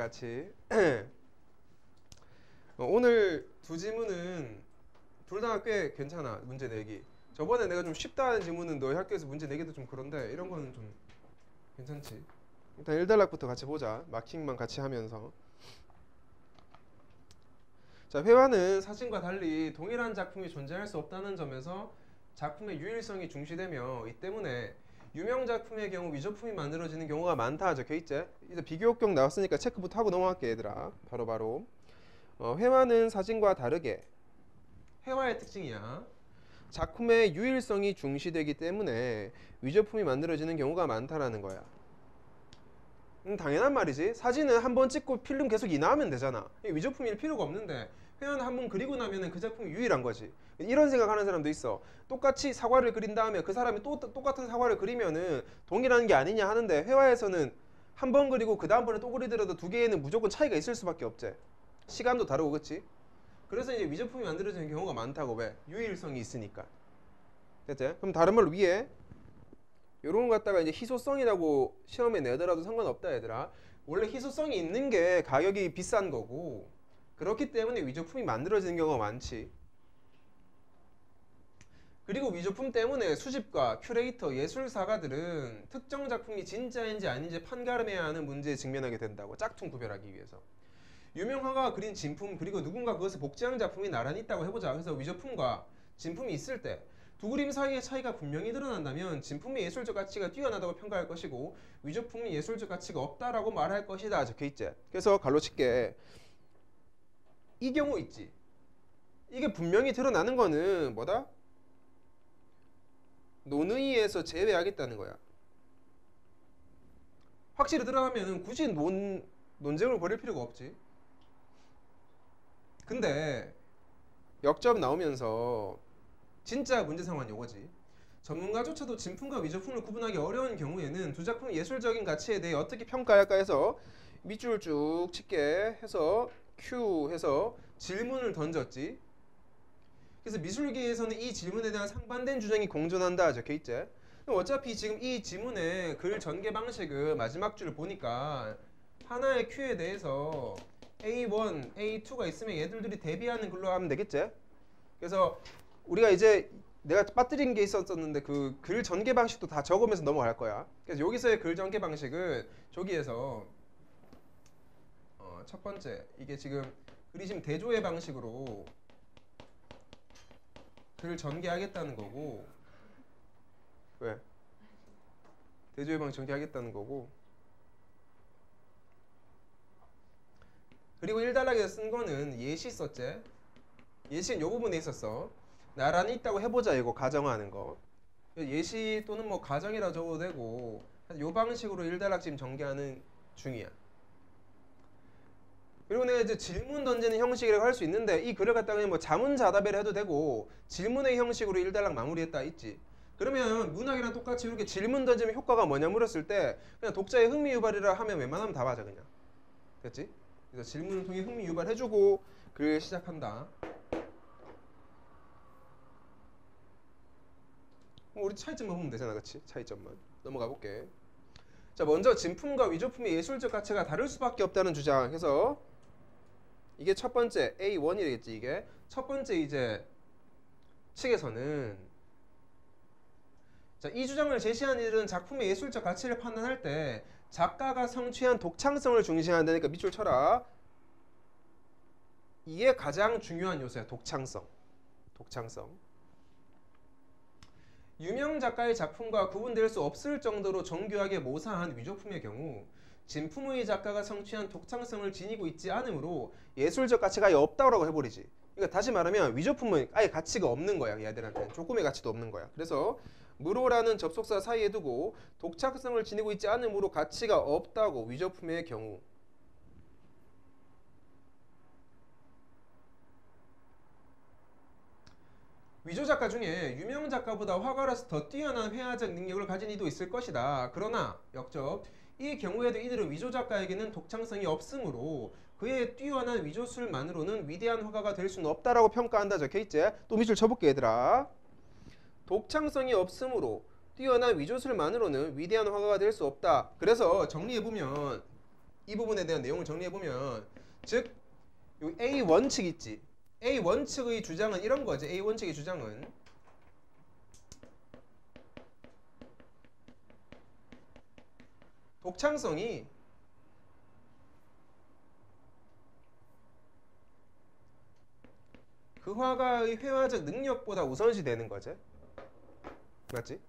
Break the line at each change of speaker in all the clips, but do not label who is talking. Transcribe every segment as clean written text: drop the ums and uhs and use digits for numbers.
같이. 오늘 두 지문은 둘 다 꽤 괜찮아. 문제 내기. 저번에 내가 좀 쉽다는 지문은 너희 학교에서 문제 내기도 좀 그런데 이런 거는 좀 괜찮지. 일단 1단락부터 같이 보자. 마킹만 같이 하면서. 자, 회화는 사진과 달리 동일한 작품이 존재할 수 없다는 점에서 작품의 유일성이 중시되며 이 때문에 유명 작품의 경우 위조품이 만들어지는 경우가 많다 적혀있지? 이제 비교효격 나왔으니까 체크부터 하고 넘어갈게 얘들아. 바로바로. 회화는 사진과 다르게 회화의 특징이야. 작품의 유일성이 중시되기 때문에 위조품이 만들어지는 경우가 많다라는 거야. 당연한 말이지. 사진은 한 번 찍고 필름 계속 인화하면 되잖아. 위조품일 필요가 없는데 회화는 한 번 그리고 나면 그 작품이 유일한 거지. 이런 생각하는 사람도 있어. 똑같이 사과를 그린 다음에 그 사람이 또 똑같은 사과를 그리면은 동일한 게 아니냐 하는데 회화에서는 한 번 그리고 그 다음번에 또 그리더라도 두 개에는 무조건 차이가 있을 수밖에 없지. 시간도 다르고 그치? 그래서 이제 위조품이 만들어지는 경우가 많다고. 왜? 유일성이 있으니까. 됐지? 그럼 다른 말로 위에 요런 거 갖다가 이제 희소성이라고 시험에 내더라도 상관없다 얘들아. 원래 희소성이 있는 게 가격이 비싼 거고 그렇기 때문에 위조품이 만들어지는 경우가 많지. 그리고 위조품 때문에 수집가, 큐레이터, 예술사가들은 특정 작품이 진짜인지 아닌지 판가름해야 하는 문제에 직면하게 된다고. 짝퉁 구별하기 위해서. 유명 화가가 그린 진품 그리고 누군가 그것을 복제한 작품이 나란히 있다고 해보자. 그래서 위조품과 진품이 있을 때 두 그림 사이의 차이가 분명히 드러난다면 진품의 예술적 가치가 뛰어나다고 평가할 것이고 위조품이 예술적 가치가 없다라고 말할 것이다 적혀있지. 그래서 갈로칠게 이 경우 있지. 이게 분명히 드러나는 거는 뭐다? 논의에서 제외하겠다는 거야. 확실히 드러나면 굳이 논쟁을 벌일 필요가 없지. 근데 역점 나오면서 진짜 문제 상황은 이거지. 전문가조차도 진품과 위조품을 구분하기 어려운 경우에는 두 작품의 예술적인 가치에 대해 어떻게 평가할까 해서 밑줄 쭉 칠게 해서 Q 해서 질문을 던졌지. 그래서 미술계에서는 이 질문에 대한 상반된 주장이 공존한다 적혀있지. 어차피 지금 이 지문의 글 전개 방식을 마지막 줄을 보니까 하나의 Q에 대해서 A1, A2가 있으면 얘들들이 대비하는 글로 하면 되겠지. 그래서 우리가 이제 내가 빠뜨린 게 있었는데 그 글 전개 방식도 다 적으면서 넘어갈 거야. 그래서 여기서의 글 전개 방식은 저기에서 첫 번째 이게 지금 그리심 대조의 방식으로 글 전개하겠다는 거고. 왜? 대조의 방식 전개하겠다는 거고. 그리고 1단락에서 쓴 거는 예시 썼지. 예시는 요 부분에 있었어. 나란히 있다고 해보자 이거 가정하는 거. 예시 또는 뭐 가정이라 적어도 되고 요 방식으로 1단락 지금 전개하는 중이야. 그리고 내가 이제 질문 던지는 형식이라고 할 수 있는데 이 글을 갖다가 그냥 뭐 자문자답을 해도 되고 질문의 형식으로 1단락 마무리했다 있지. 그러면 문학이랑 똑같이 이렇게 질문 던지면 효과가 뭐냐 물었을 때 그냥 독자의 흥미 유발이라 하면 웬만하면 다 맞아 그냥. 됐지? 그래서 질문을 통해 흥미 유발해주고 글 시작한다. 우리 차이점만 보면 되잖아, 그치? 차이점만. 넘어가 볼게. 자, 먼저 진품과 위조품의 예술적 가치가 다를 수밖에 없다는 주장 해서 이게 첫 번째 A1이겠지 이게. 첫 번째 이제 측에서는 자, 이 주장을 제시한 이들은 작품의 예술적 가치를 판단할 때 작가가 성취한 독창성을 중시한다니까 밑줄 쳐라. 이게 가장 중요한 요소야. 독창성. 유명 작가의 작품과 구분될 수 없을 정도로 정교하게 모사한 위조품의 경우 진품의 작가가 성취한 독창성을 지니고 있지 않으므로 예술적 가치가 아예 없다고 해버리지. 그러니까 다시 말하면 위조품은 아예 가치가 없는 거야. 얘들한테는 조금의 가치도 없는 거야. 그래서 무로라는 접속사 사이에 두고 독창성을 지니고 있지 않으므로 가치가 없다고. 위조품의 경우. 위조 작가 중에 유명 작가보다 화가로서 더 뛰어난 회화적 능력을 가진 이도 있을 것이다. 그러나 역접 이 경우에도 이들은 위조 작가에게는 독창성이 없으므로 그의 뛰어난 위조술만으로는 위대한 화가가 될 수는 없다라고 평가한다 적혀있지. 또 밑줄 쳐볼게 얘들아. 독창성이 없으므로 뛰어난 위조술만으로는 위대한 화가가 될 수 없다. 그래서 정리해보면 이 부분에 대한 내용을 정리해보면 즉 요 A 원칙 있지. A 원칙의 주장은 이런 거지. A 원칙의 주장은 독창성이 그 화가의 회화적 능력보다 우선시 되는 거지. 맞지?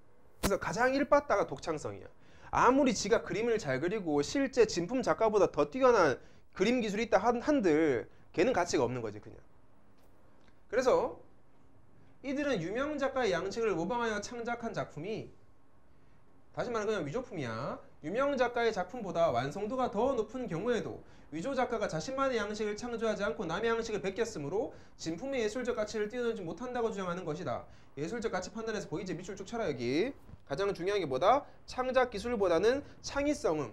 그래서 가장 일빠따가 독창성이야. 아무리 지가 그림을 잘 그리고 실제 진품 작가보다 더 뛰어난 그림 기술이 있다 한들 걔는 가치가 없는 거지 그냥. 그래서 이들은 유명 작가의 양식을 모방하여 창작한 작품이 다시 말하면 그냥 위조품이야. 유명 작가의 작품보다 완성도가 더 높은 경우에도 위조 작가가 자신만의 양식을 창조하지 않고 남의 양식을 베꼈으므로 진품의 예술적 가치를 뛰어넘지 못한다고 주장하는 것이다. 예술적 가치 판단에서 보이지 밑줄 쭉 쳐라 여기. 가장 중요한 게 뭐다? 창작 기술보다는 창의성은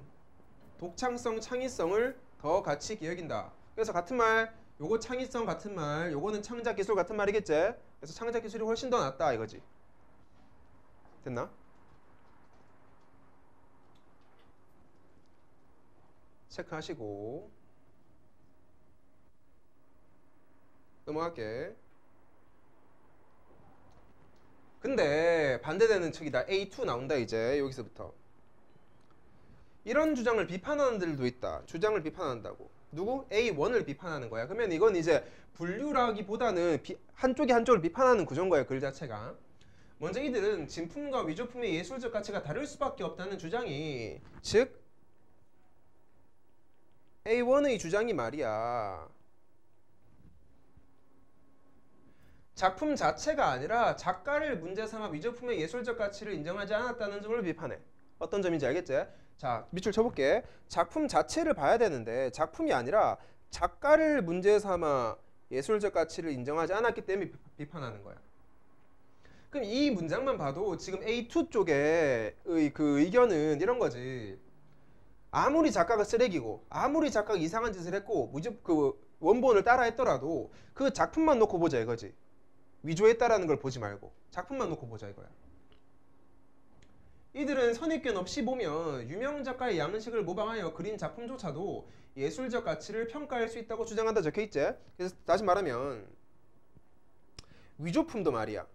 독창성 창의성을 더 가치 있게 여긴다. 그래서 같은 말 요거 창의성 같은 말 요거는 창작 기술 같은 말이겠지. 그래서 창작 기술이 훨씬 더 낫다 이거지. 됐나? 체크하시고 넘어갈게. 근데 반대되는 측이다. A2 나온다 이제 여기서부터. 이런 주장을 비판하는 들도 있다. 주장을 비판한다고. 누구? A1을 비판하는 거야. 그러면 이건 이제 분류라기보다는 한쪽이 한쪽을 비판하는 구조인 거야. 글 자체가. 먼저 이들은 진품과 위조품의 예술적 가치가 다를 수밖에 없다는 주장이 즉 A1의 주장이 말이야. 작품 자체가 아니라 작가를 문제 삼아 위조품의 예술적 가치를 인정하지 않았다는 점을 비판해. 어떤 점인지 알겠지? 자, 밑줄 쳐볼게. 작품 자체를 봐야 되는데 작품이 아니라 작가를 문제 삼아 예술적 가치를 인정하지 않았기 때문에 비판하는 거야. 그럼 이 문장만 봐도 지금 A2 쪽의 그 의견은 이런 거지. 아무리 작가가 쓰레기고 아무리 작가가 이상한 짓을 했고 그 원본을 따라 했더라도 그 작품만 놓고 보자 이거지. 위조했다라는 걸 보지 말고 작품만 놓고 보자 이거야. 이들은 선입견 없이 보면 유명 작가의 양식을 모방하여 그린 작품조차도 예술적 가치를 평가할 수 있다고 주장한다 적혀있지. 그래서 다시 말하면 위조품도 말이야.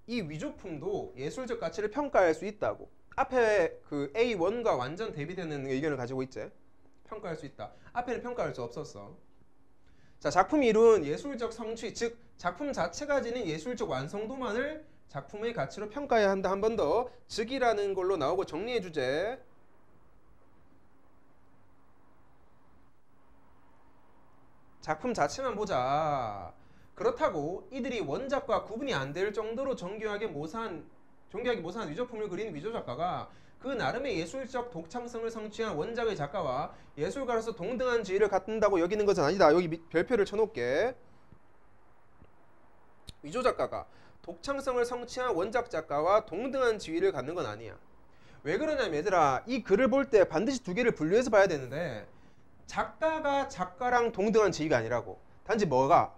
이 위조품도 예술적 가치를 평가할 수 있다고. 앞에 그 A1과 완전 대비되는 의견을 가지고 있지. 평가할 수 있다. 앞에는 평가할 수 없었어. 자, 작품이 이룬 예술적 성취, 즉 작품 자체가 지닌 예술적 완성도만을 작품의 가치로 평가해야 한다. 한 번 더 즉이라는 걸로 나오고 정리해 주제. 작품 자체만 보자. 그렇다고 이들이 원작과 구분이 안 될 정도로 정교하게 모사한 위조품을 그린 위조 작가가 그 나름의 예술적 독창성을 성취한 원작의 작가와 예술가로서 동등한 지위를 갖는다고 여기는 것은 아니다. 여기 별표를 쳐놓을게. 위조 작가가 독창성을 성취한 원작 작가와 동등한 지위를 갖는 건 아니야. 왜 그러냐면 얘들아, 이 글을 볼 때 반드시 두 개를 분류해서 봐야 되는데 작가가 작가랑 동등한 지위가 아니라고. 단지 뭐가?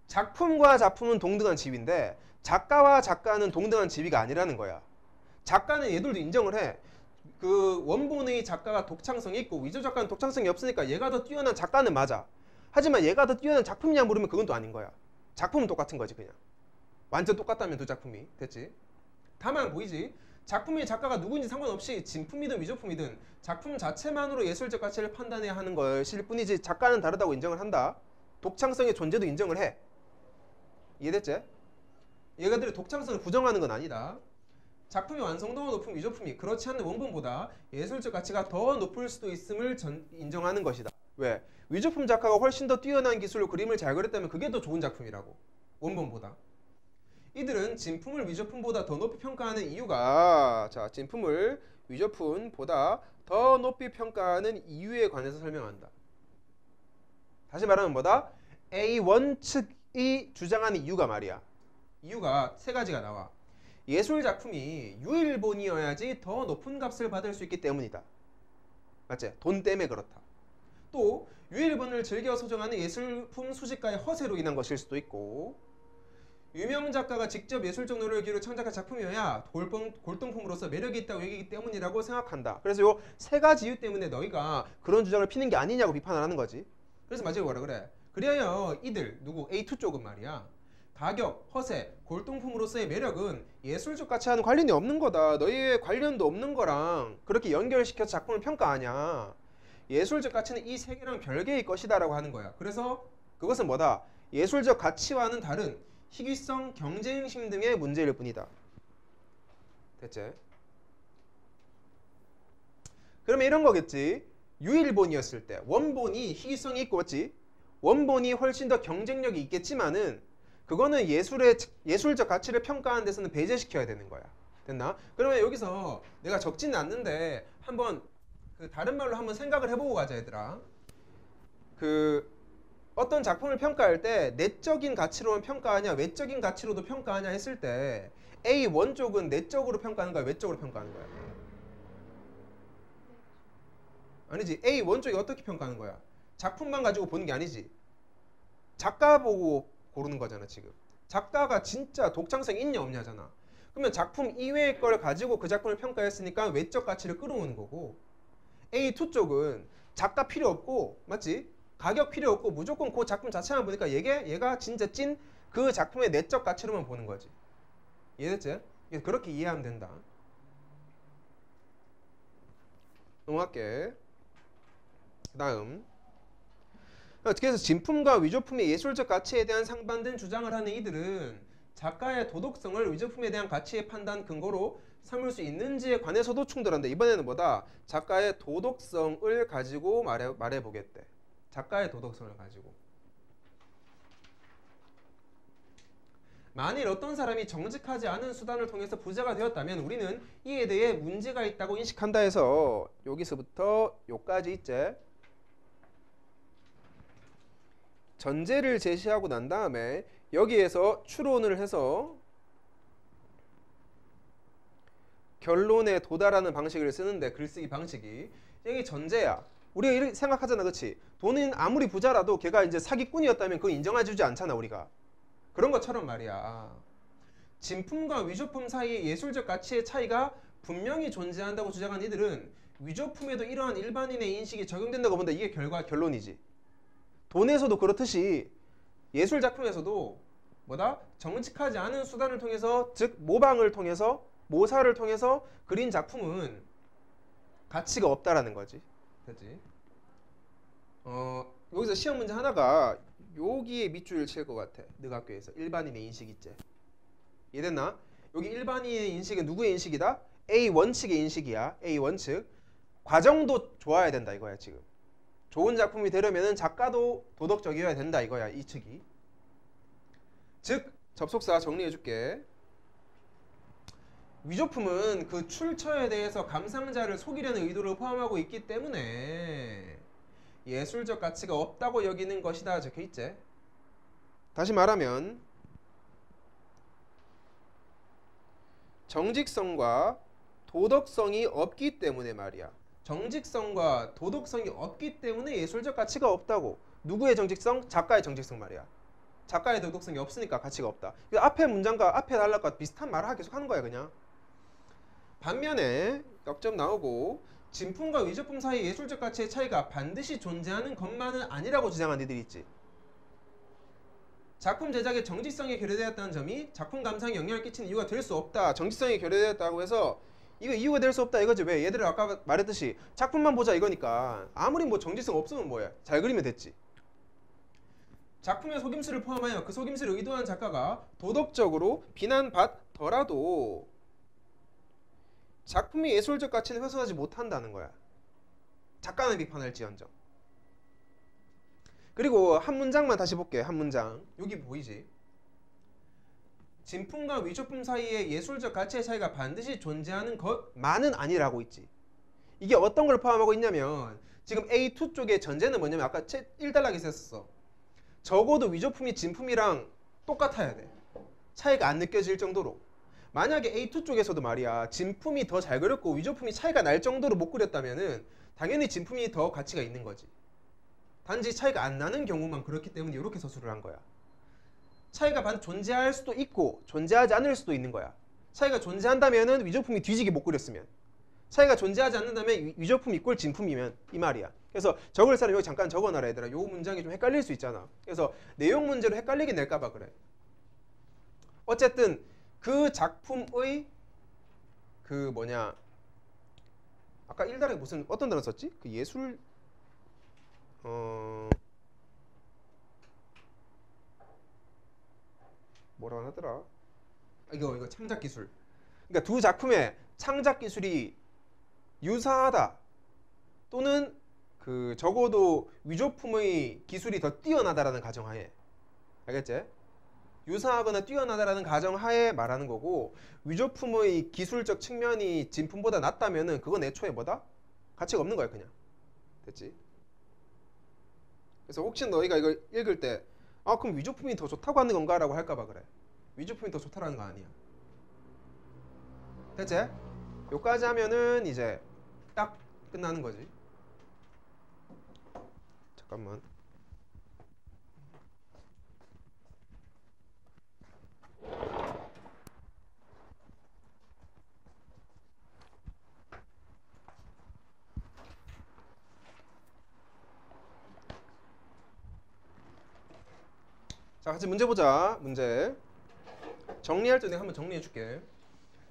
작품과 작품은 동등한 지위인데 작가와 작가는 동등한 지위가 아니라는 거야. 작가는 얘들도 인정을 해. 그 원본의 작가가 독창성이 있고 위조 작가는 독창성이 없으니까 얘가 더 뛰어난 작가는 맞아. 하지만 얘가 더 뛰어난 작품이냐 물으면 그건 또 아닌 거야. 작품은 똑같은 거지 그냥. 완전 똑같다면 두 작품이 됐지. 다만 보이지? 작품의 작가가 누구인지 상관없이 진품이든 위조품이든 작품 자체만으로 예술적 가치를 판단해야 하는 것일 뿐이지 작가는 다르다고 인정을 한다. 독창성의 존재도 인정을 해. 이해됐지? 얘가들이 독창성을 부정하는 건 아니다. 작품의 완성도가 높은 위조품이 그렇지 않은 원본보다 예술적 가치가 더 높을 수도 있음을 인정하는 것이다. 왜? 위조품 작가가 훨씬 더 뛰어난 기술로 그림을 잘 그렸다면 그게 더 좋은 작품이라고. 원본보다. 이들은 진품을 위조품보다 더 높이 평가하는 이유가 자, 진품을 위조품보다 더 높이 평가하는 이유에 관해서 설명한다. 다시 말하면 뭐다? A1 측이 주장하는 이유가 말이야. 이유가 세 가지가 나와. 예술 작품이 유일본이어야지 더 높은 값을 받을 수 있기 때문이다. 맞지? 돈 때문에 그렇다. 또 유일본을 즐겨 소장하는 예술품 수집가의 허세로 인한 것일 수도 있고 유명 작가가 직접 예술적 노력을 기울여 창작한 작품이어야 골동품으로서 매력이 있다고 얘기하기 때문이라고 생각한다. 그래서 요 세 가지 이유 때문에 너희가 그런 주장을 피는 게 아니냐고 비판을 하는 거지. 그래서 마지막에 뭐라 그래? 그리하여 이들 누구 A2 쪽은 말이야. 가격, 허세, 골동품으로서의 매력은 예술적 가치와는 관련이 없는 거다. 너희의 관련도 없는 거랑 그렇게 연결시켜서 작품을 평가하냐. 예술적 가치는 이 세 개랑 별개의 것이다 라고 하는 거야. 그래서 그것은 뭐다? 예술적 가치와는 다른 희귀성, 경쟁심 등의 문제일 뿐이다. 됐지? 그러면 이런 거겠지. 유일본이었을 때 원본이 희귀성이 있고 맞지? 원본이 훨씬 더 경쟁력이 있겠지만은 그거는 예술적 가치를 평가하는 데서는 배제시켜야 되는 거야. 됐나? 그러면 여기서 내가 적지는 않는데 한번 그 다른 말로 한번 생각을 해보고 가자 얘들아. 그 어떤 작품을 평가할 때 내적인 가치로만 평가하냐 외적인 가치로도 평가하냐 했을 때 A1 쪽은 내적으로 평가하는 거야 외적으로 평가하는 거야? 아니지. A1 쪽이 어떻게 평가하는 거야? 작품만 가지고 보는 게 아니지. 작가 보고 고르는 거잖아 지금. 작가가 진짜 독창성이 있냐 없냐잖아. 그러면 작품 이외의 걸 가지고 그 작품을 평가했으니까 외적 가치를 끌어오는 거고 A2 쪽은 작가 필요 없고 맞지? 가격 필요 없고 무조건 그 작품 자체만 보니까 얘가 진짜 찐 그 작품의 내적 가치로만 보는 거지. 이해됐지? 그렇게 이해하면 된다. 넘어갈게. 그 다음 그래서 진품과 위조품의 예술적 가치에 대한 상반된 주장을 하는 이들은 작가의 도덕성을 위조품에 대한 가치의 판단 근거로 삼을 수 있는지에 관해서도 충돌한다. 이번에는 뭐다? 작가의 도덕성을 가지고 말해보겠대. 작가의 도덕성을 가지고. 만일 어떤 사람이 정직하지 않은 수단을 통해서 부자가 되었다면 우리는 이에 대해 문제가 있다고 인식한다 해서 여기서부터 요까지 있지. 전제를 제시하고 난 다음에 여기에서 추론을 해서 결론에 도달하는 방식을 쓰는데 글쓰기 방식이 이게 전제야. 우리가 이렇게 생각하잖아, 그렇지? 돈은 아무리 부자라도 걔가 이제 사기꾼이었다면 그건 인정해주지 않잖아, 우리가. 그런 것처럼 말이야. 진품과 위조품 사이의 예술적 가치의 차이가 분명히 존재한다고 주장한 이들은 위조품에도 이러한 일반인의 인식이 적용된다고 본다. 이게 결론이지. 돈에서도 그렇듯이 예술 작품에서도 뭐다? 정직하지 않은 수단을 통해서 즉 모방을 통해서 모사를 통해서 그린 작품은 가치가 없다라는 거지. 그렇지? 여기서 시험 문제 하나가 여기에 밑줄을 칠 것 같아. 너가 학교에서 일반인의 인식 있지. 이해됐나? 여기 일반인의 인식은 누구의 인식이다? A1 측의 인식이야. A1 측. 과정도 좋아야 된다 이거야 지금. 좋은 작품이 되려면 작가도 도덕적이어야 된다 이거야 이 측이. 즉 접속사 정리해줄게. 위조품은 그 출처에 대해서 감상자를 속이려는 의도를 포함하고 있기 때문에 예술적 가치가 없다고 여기는 것이다 적혀있지. 다시 말하면 정직성과 도덕성이 없기 때문에 말이야. 정직성과 도덕성이 없기 때문에 예술적 가치가 없다고. 누구의 정직성? 작가의 정직성 말이야. 작가의 도덕성이 없으니까 가치가 없다. 앞에 문장과 앞에 단락과 비슷한 말을 계속 하는 거야 그냥. 반면에 역점 나오고 진품과 위조품 사이의 예술적 가치의 차이가 반드시 존재하는 것만은 아니라고 주장한 이들이 있지. 작품 제작의 정직성에 결여되었다는 점이 작품 감상에 영향을 끼치는 이유가 될 수 없다. 정직성이 결여되었다고 해서 이거 이유가 될 수 없다 이거지. 왜? 얘들은 아까 말했듯이 작품만 보자 이거니까 아무리 뭐 정직성 없으면 뭐야. 잘 그리면 됐지. 작품의 속임수를 포함하여 그 속임수를 의도한 작가가 도덕적으로 비난받더라도 작품의 예술적 가치는 훼손하지 못한다는 거야. 작가는 비판할지언정. 그리고 한 문장만 다시 볼게. 한 문장. 여기 보이지? 진품과 위조품 사이의 예술적 가치의 차이가 반드시 존재하는 것만은 아니라고 있지. 이게 어떤 걸 포함하고 있냐면 지금 A2 쪽의 전제는 뭐냐면 아까 1단락에 있었어. 적어도 위조품이 진품이랑 똑같아야 돼. 차이가 안 느껴질 정도로. 만약에 A2 쪽에서도 말이야 진품이 더 잘 그렸고 위조품이 차이가 날 정도로 못 그렸다면은 당연히 진품이 더 가치가 있는 거지. 단지 차이가 안 나는 경우만 그렇기 때문에 이렇게 서술을 한 거야. 차이가 존재할 수도 있고 존재하지 않을 수도 있는 거야. 차이가 존재한다면은 위조품이 뒤지게 못 그렸으면, 차이가 존재하지 않는다면 위조품 이꼴 진품이면 이 말이야. 그래서 적을 사람 여기 잠깐 적어놔라 얘들아. 요 문장이 좀 헷갈릴 수 있잖아. 그래서 내용 문제로 헷갈리게 낼까봐 그래. 어쨌든 그 작품의 그 뭐냐, 아까 1단에 무슨 어떤 단어 썼지? 그 예술 뭐라고 하더라? 이거 창작 기술. 그러니까 두 작품의 창작 기술이 유사하다 또는 그 적어도 위조품의 기술이 더 뛰어나다라는 가정하에, 알겠지? 유사하거나 뛰어나다라는 가정하에 말하는 거고, 위조품의 기술적 측면이 진품보다 낫다면은 그건 애초에 뭐다? 가치가 없는 거야 그냥. 됐지? 그래서 혹시 너희가 이걸 읽을 때 아 그럼 위조품이 더 좋다고 하는 건가? 라고 할까봐 그래. 위조품이 더 좋다라는 거 아니야. 됐지? 요까지 하면은 이제 딱 끝나는 거지. 잠깐만. 자, 같이 문제 보자. 문제. 정리할 때 내가 한번 정리해 줄게.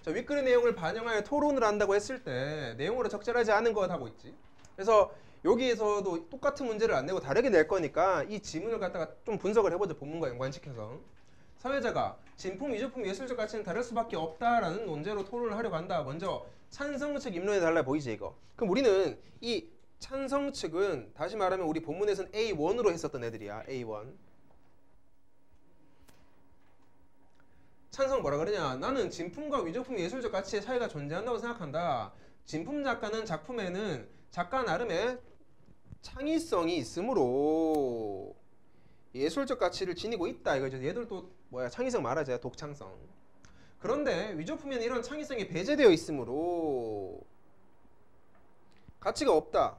자, 윗글의 내용을 반영하여 토론을 한다고 했을 때 내용으로 적절하지 않은 것 하고 있지. 그래서 여기에서도 똑같은 문제를 안 내고 다르게 낼 거니까 이 지문을 갖다가 좀 분석을 해보자. 본문과 연관시켜서. 사회자가 진품, 위조품, 예술적 가치는 다를 수밖에 없다라는 논제로 토론을 하려고 한다. 먼저 찬성 측 입론에 달라 보이지 이거. 그럼 우리는 이 찬성 측은 다시 말하면 우리 본문에서는 A1으로 했었던 애들이야. A1. 찬성 뭐라 그러냐? 나는 진품과 위조품의 예술적 가치의 차이가 존재한다고 생각한다. 진품 작가는 작품에는 작가 나름의 창의성이 있으므로 예술적 가치를 지니고 있다. 이거죠. 얘들도 뭐야? 창의성 말하자. 독창성. 그런데 위조품에는 이런 창의성이 배제되어 있으므로 가치가 없다.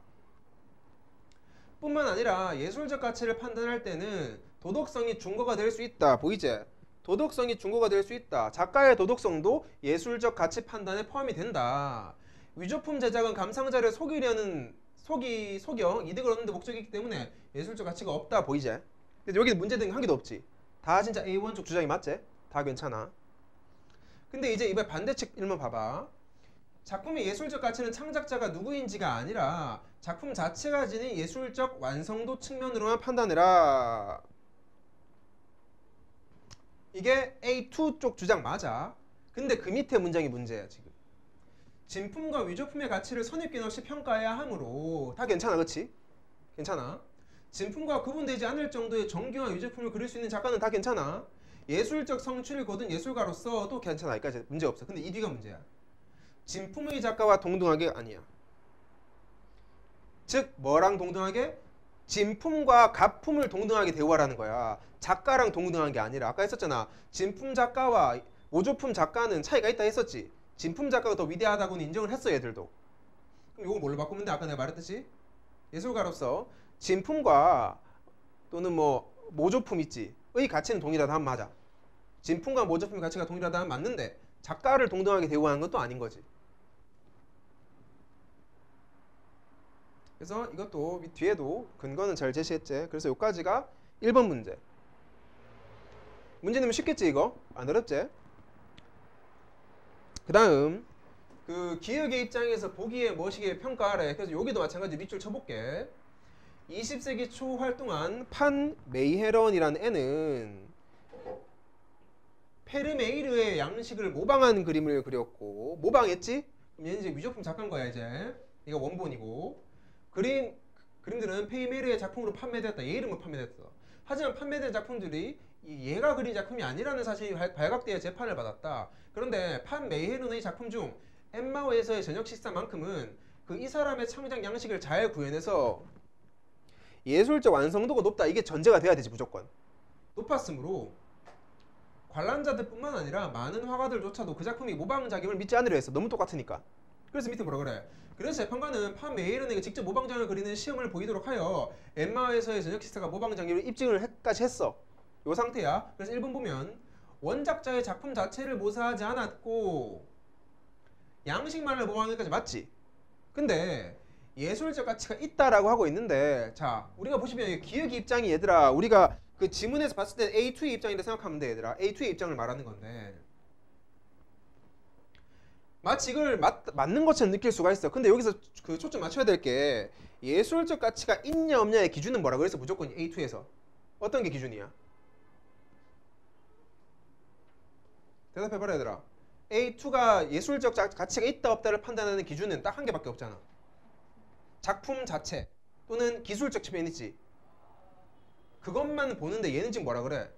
뿐만 아니라 예술적 가치를 판단할 때는 도덕성이 중거가 될 수 있다. 보이지? 도덕성이 중거가 될 수 있다. 작가의 도덕성도 예술적 가치 판단에 포함이 된다. 위조품 제작은 감상자를 속이려 이득을 얻는 데 목적이기 때문에 예술적 가치가 없다. 보이지? 근데 여기는 문제된 게 한 개도 없지. 다 진짜 A1 쪽 주장이 맞지? 다 괜찮아. 근데 이제 이번 반대측 일문 봐봐. 작품의 예술적 가치는 창작자가 누구인지가 아니라 작품 자체가 지닌 예술적 완성도 측면으로만 판단해라. 이게 A2 쪽 주장 맞아. 근데 그 밑에 문장이 문제야 지금. 진품과 위조품의 가치를 선입견 없이 평가해야 하므로 다 괜찮아, 그치? 괜찮아. 진품과 구분되지 않을 정도의 정교한 위조품을 그릴 수 있는 작가는 다 괜찮아. 예술적 성취를 거둔 예술가로서도 괜찮아. 여기까지 문제 없어. 근데 이 뒤가 문제야. 진품의 작가와 동등하게 아니야. 즉 뭐랑 동등하게? 진품과 가품을 동등하게 대우하라는 거야. 작가랑 동등한 게 아니라 아까 했었잖아. 진품 작가와 모조품 작가는 차이가 있다 했었지. 진품 작가가 더 위대하다고는 인정을 했어 얘들도. 그럼 이거 뭘로 바꾸면 돼? 아까 내가 말했듯이 예술가로서 진품과 또는 뭐 모조품 있지. 의 가치는 동일하다 하면 맞아. 진품과 모조품의 가치가 동일하다 하면 맞는데 작가를 동등하게 대우하는 것도 아닌 거지. 그래서 이것도 뒤에도 근거는 잘 제시했지. 그래서 여기까지가 1번 문제. 문제 내면 쉽겠지 이거? 안 어렵지? 그 다음 그 기획의 입장에서 보기에 멋이게 평가하래. 그래서 여기도 마찬가지 밑줄 쳐볼게. 20세기 초 활동한 판 메이헤런이라는 애는 페르메이르의 양식을 모방한 그림을 그렸고, 모방했지? 그럼 얘는 이제 위조품 작가인 거야 이제. 이거 원본이고, 그림들은 페르메이르의 작품으로 판매됐다. 얘 이름으로 판매됐어. 하지만 판매된 작품들이 얘가 그린 작품이 아니라는 사실이 발각되어 재판을 받았다. 그런데 판 메이헤른의 작품 중 엠마오에서의 저녁 식사만큼은 그 이 사람의 창작 양식을 잘 구현해서 예술적 완성도가 높다. 이게 전제가 돼야 되지 무조건. 높았으므로 관람자들뿐만 아니라 많은 화가들조차도 그 작품이 모방작임을 믿지 않으려 했어. 너무 똑같으니까. 그래서 밑에 뭐라 그래? 그래서 재판관은 판 메이헤른에게 직접 모방장을 그리는 시험을 보이도록 하여 엠마오에서의 저녁 식사가 모방장임을 입증을 까지 했어. 요 상태야. 그래서 1번 보면 원작자의 작품 자체를 모사하지 않았고 양식만을 모방한 것까지 맞지? 근데 예술적 가치가 있다라고 하고 있는데, 자, 우리가 보시면 기억의 입장이, 얘들아, 우리가 그 지문에서 봤을 때 A2의 입장이라 생각하면 돼, 얘들아. A2의 입장을 말하는 건데, 마치 이걸 맞는 것처럼 느낄 수가 있어. 근데 여기서 그 초점 맞춰야 될 게, 예술적 가치가 있냐 없냐의 기준은 뭐라 그래서 무조건 A2에서 어떤 게 기준이야? 대답해봐라, 얘들아. A2가 예술적 가치가 있다 없다를 판단하는 기준은 딱 한 개밖에 없잖아. 작품 자체 또는 기술적 측면이지. 그것만 보는데 얘는 지금 뭐라 그래?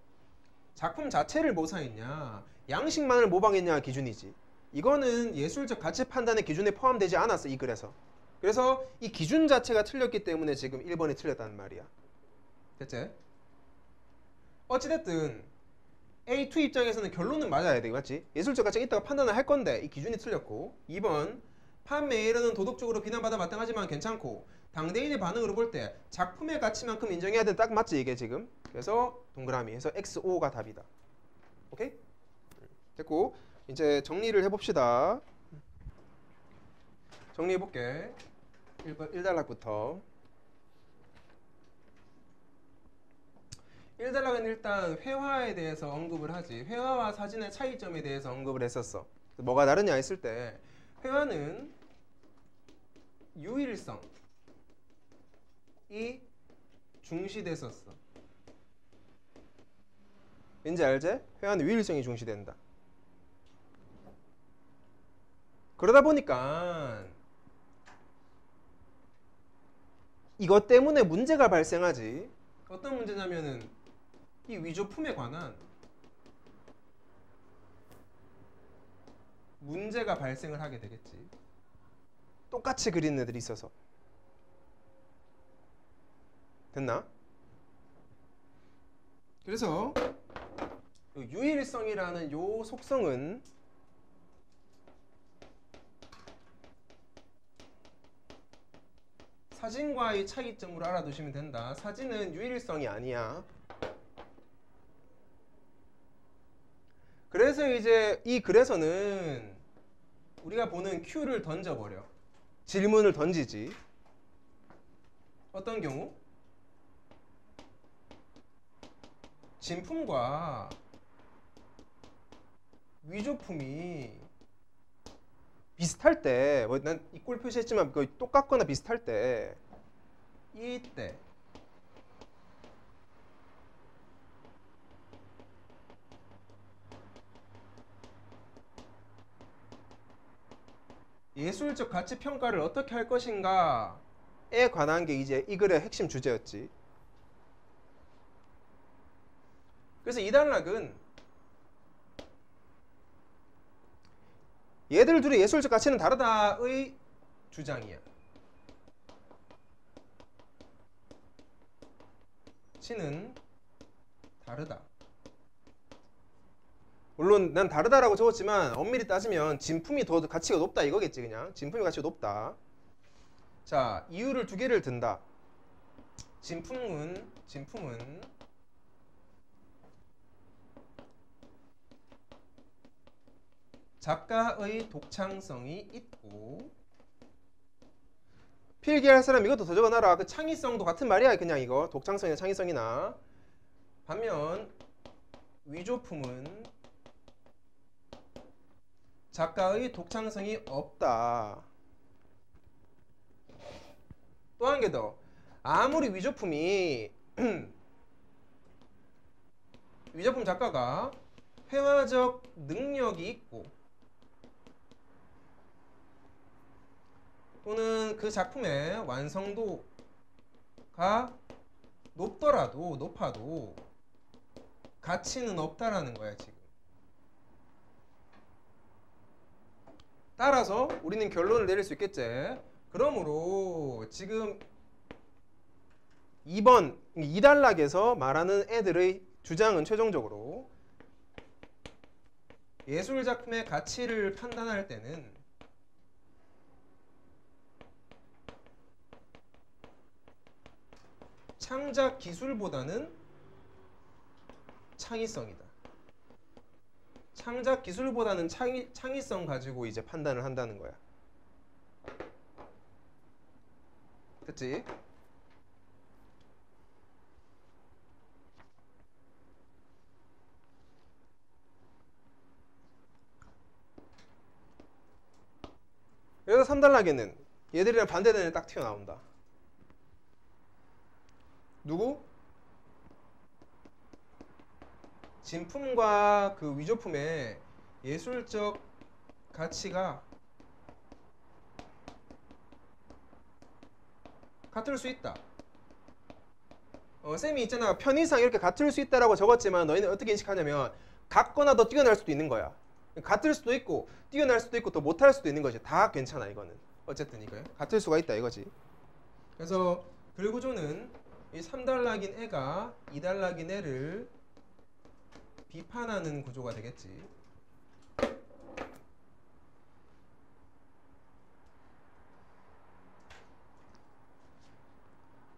작품 자체를 모사했냐 양식만을 모방했냐 기준이지. 이거는 예술적 가치 판단의 기준에 포함되지 않았어, 이 글에서. 그래서 이 기준 자체가 틀렸기 때문에 지금 1번이 틀렸다는 말이야. 됐지? 어찌됐든 A2 입장에서는 결론은 맞아야 돼, 맞지? 예술적 가치가 있다고 판단을 할 건데 이 기준이 틀렸고, 2번 판매일은 도덕적으로 비난받아 마땅하지만 괜찮고 당대인의 반응으로 볼 때 작품의 가치만큼 인정해야 돼. 딱 맞지 이게 지금? 그래서 동그라미 해서 XO가 답이다. 오케이? 됐고, 이제 정리를 해봅시다. 정리해볼게. 1단락부터 1단락은 일단 회화에 대해서 언급을 하지. 회화와 사진의 차이점에 대해서 언급을 했었어. 뭐가 다르냐 했을 때, 회화는 유일성이 중시됐었어. 왠지 알지? 회화는 유일성이 중시된다. 그러다 보니까 이것 때문에 문제가 발생하지. 어떤 문제냐면은 이 위조품에 관한 문제가 발생을 하게 되겠지. 똑같이 그리는 애들이 있어서. 됐나? 그래서 유일성이라는 요 속성은 사진과의 차이점으로 알아두시면 된다. 사진은 유일성이 아니야. 그래서 이제 이 글에서는 우리가 보는 Q를 던져버려. 질문을 던지지. 어떤 경우? 진품과 위조품이 비슷할 때, 뭐 난 이 꼴 표시했지만 그 똑같거나 비슷할 때, 이때 예술적 가치 평가를 어떻게 할 것인가에 관한 게 이제 이 글의 핵심 주제였지. 그래서 이 단락은 얘들 둘의 예술적 가치는 다르다의 주장이야. 치는 다르다. 물론 난 다르다라고 적었지만 엄밀히 따지면 진품이 더 가치가 높다 이거겠지. 그냥 진품이 가치가 높다. 자, 이유를 두 개를 든다. 진품은 작가의 독창성이 있고, 필기할 사람 이것도 더 적어놔라. 그 창의성도 같은 말이야. 그냥 이거 독창성이나 창의성이나. 반면 위조품은 작가의 독창성이 없다. 또 한 개 더. 아무리 위조품이 위조품 작가가 회화적 능력이 있고 또는 그 작품의 완성도가 높아도 가치는 없다라는 거야 지금. 따라서 우리는 결론을 내릴 수 있겠지. 그러므로 지금 2번 2단락에서 말하는 애들의 주장은 최종적으로 예술작품의 가치를 판단할 때는 창작 기술보다는 창의성이다. 창작 기술보다는 창의성 가지고 이제 판단을 한다는 거야. 됐지? 그래서 3단락에는 얘들이랑 반대되는 애 딱 튀어나온다. 누구? 진품과 그 위조품의 예술적 가치가 같을 수 있다. 쌤이 있잖아. 편의상 이렇게 같을 수 있다라고 적었지만 너희는 어떻게 인식하냐면 같거나 더 뛰어날 수도 있는 거야. 같을 수도 있고 뛰어날 수도 있고 더 못할 수도 있는 거지. 다 괜찮아 이거는. 어쨌든 이거야. 같을 수가 있다 이거지. 그래서 글구조는 이 3단락인 애가 2단락인 애를 비판하는 구조가 되겠지.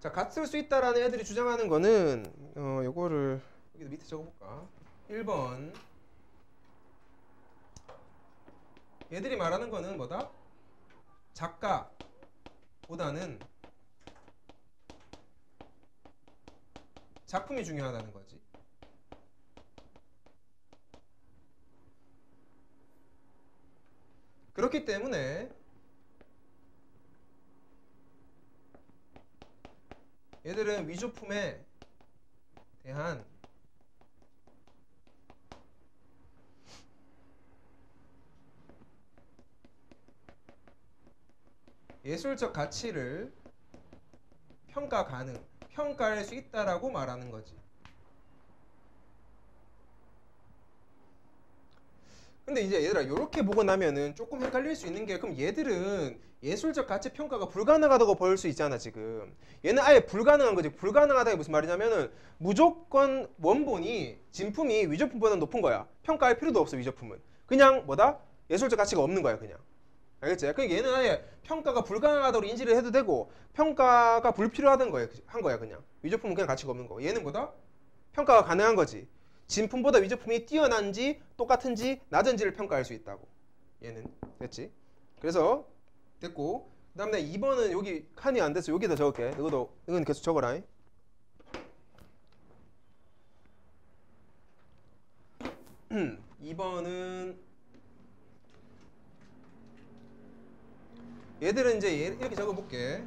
자, 같을 수 있다라는 애들이 주장하는 거는 요거를 여기 밑에 적어볼까? 1번 얘들이 말하는 거는 뭐다? 작가보다는 작품이 중요하다는 거지. 그렇기 때문에 얘들은 위조품에 대한 예술적 가치를 평가할 수 있다라고 말하는 거지. 근데 이제 얘들아 이렇게 보고 나면은 조금 헷갈릴 수 있는 게 그럼 얘들은 예술적 가치 평가가 불가능하다고 볼 수 있잖아 지금. 얘는 아예 불가능한 거지. 불가능하다는 게 무슨 말이냐면은 무조건 원본이 진품이 위조품보다 높은 거야. 평가할 필요도 없어 위조품은. 그냥 뭐다? 예술적 가치가 없는 거야 그냥. 알겠지? 그러니까 얘는 아예 평가가 불가능하다고 인지를 해도 되고 평가가 불필요하던 거야 한 거야 그냥. 위조품은 그냥 가치가 없는 거. 얘는 뭐다? 평가가 가능한 거지. 진품보다 위조품이 뛰어난지 똑같은지 낮은지를 평가할 수 있다고. 얘는 됐지? 그래서 됐고 그 다음에 2번은 여기 칸이 안 돼서 여기다 적을게. 이건 계속 적어라. 2번은 얘들은 이제 이렇게 적어볼게.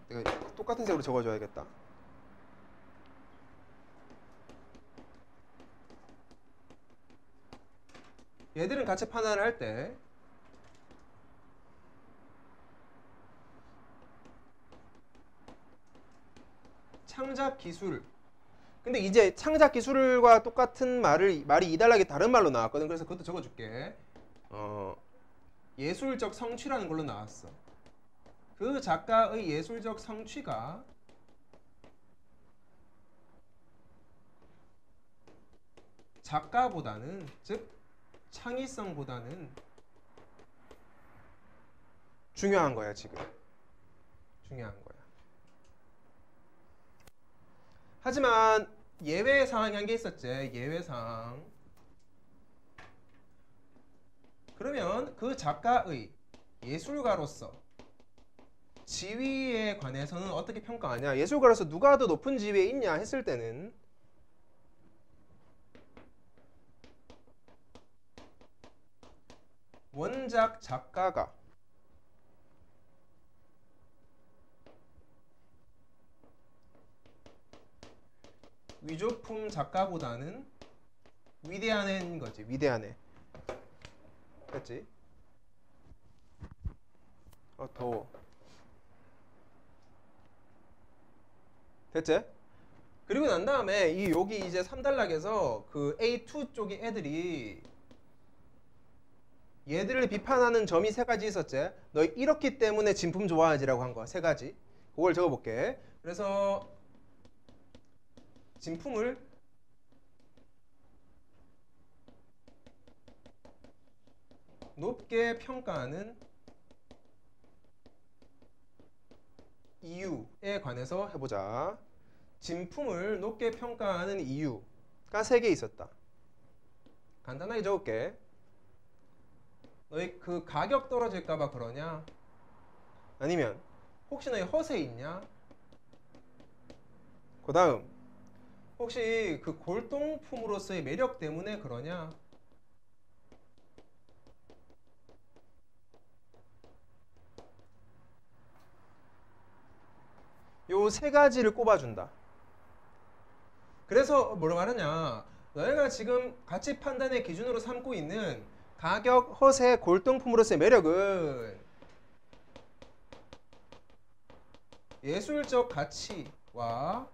내가 똑같은 색으로 적어줘야겠다. 얘들은 가치 판단을 할 때 창작 기술. 근데 이제 창작 기술과 똑같은 말이 2단락에 다른 말로 나왔거든. 그래서 그것도 적어줄게. 예술적 성취라는 걸로 나왔어. 그 작가의 예술적 성취가 작가보다는, 즉 창의성보다는 중요한 거야 지금. 중요한 거야. 하지만 예외 사항이 한 게 있었지. 예외 사항. 그러면 그 작가의 예술가로서 지위에 관해서는 어떻게 평가하냐? 예술가로서 누가 더 높은 지위에 있냐 했을 때는 원작 작가가 위조품 작가보다는 위대한 애인 거지. 위대한 애. 됐지? 더워. 됐지? 그리고 난 다음에 여기 이제 3단락에서 그 A2 쪽의 애들이 얘들을 비판하는 점이 3가지 있었지. 너 이렇기 때문에 진품 좋아하지라고 한 거 3가지. 그걸 적어볼게. 그래서 진품을 높게 평가하는 이유에 문제에 관해서 해보자. 진품을 높게 평가하는 이유가 3개 있었다. 간단하게 적을게. 너희 그 가격 떨어질까봐 그러냐? 아니면 혹시 너희 허세 있냐? 그 다음 혹시 그 골동품으로서의 매력 때문에 그러냐? 요 3가지를 꼽아준다. 그래서 뭐라 말하냐? 너희가 지금 가치 판단의 기준으로 삼고 있는 가격, 허세, 골동품으로서의 매력은 예술적 가치와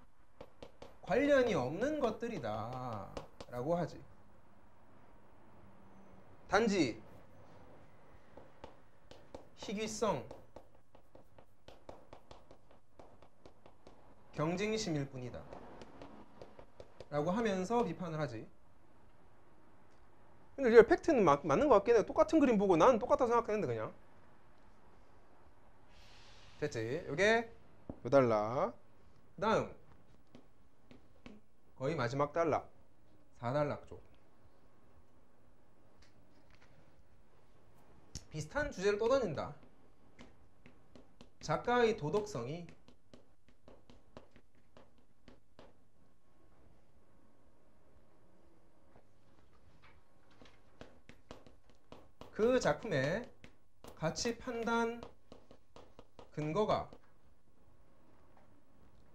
관련이 없는 것들이다 라고 하지. 단지 희귀성, 경쟁심일 뿐이다 라고 하면서 비판을 하지. 근데 리얼 팩트는 맞는 것 같긴 해. 똑같은 그림 보고 나는 똑같다고 생각했는데 그냥. 됐지? 요게 요 달러. 그 다음 거의 마지막 달러 4달러 쪽. 비슷한 주제를 떠다닌다. 작가의 도덕성이 그 작품의 가치 판단 근거가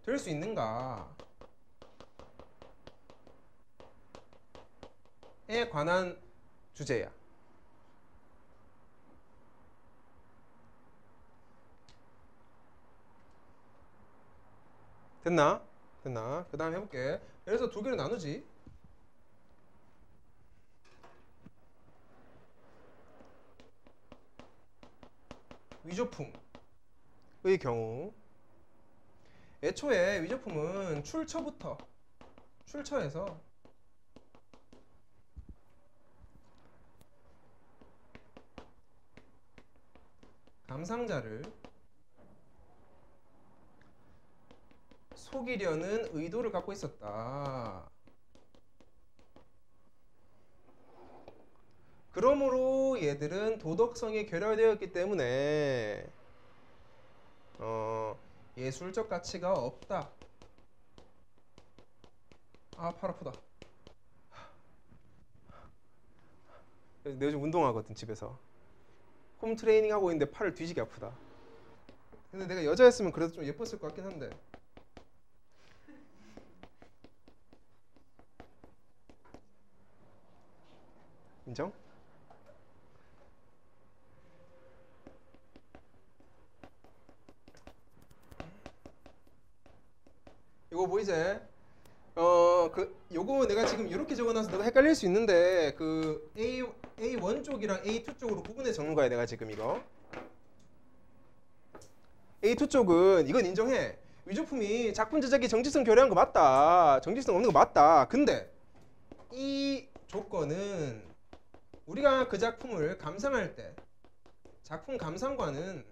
될 수 있는가에 관한 주제야. 됐나? 됐나? 그 다음 해볼게. 그래서 2개로 나누지. 위조품의 경우 애초에 위조품은 출처에서 감상자를 속이려는 의도를 갖고 있었다. 그러므로 얘들은 도덕성이 결여되었기 때문에 예술적 가치가 없다. 아, 팔 아프다. 내가 요즘 운동하거든, 집에서. 홈 트레이닝 하고 있는데 팔을 뒤지게 아프다. 근데 내가 여자였으면 그래도 좀 예뻤을 것 같긴 한데. 인정? 이거 보이지? 요거 내가 지금 이렇게 적어놔서 너가 헷갈릴 수 있는데 그 A1 쪽이랑 A2 쪽으로 구분해 적는 거야 내가 지금 이거. A2 쪽은 이건 인정해. 위조품이 작품 제작에 정직성 결여한 거 맞다. 정직성 없는 거 맞다. 근데 이 조건은 우리가 그 작품을 감상할 때 작품 감상과는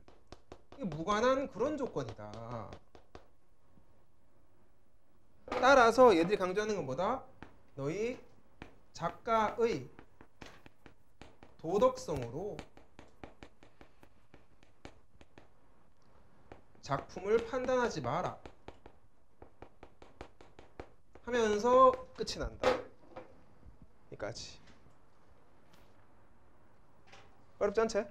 무관한 그런 조건이다. 따라서 얘들이 강조하는 건 뭐다? 너희 작가의 도덕성으로 작품을 판단하지 마라 하면서 끝이 난다. 여기까지. 어렵지 않지?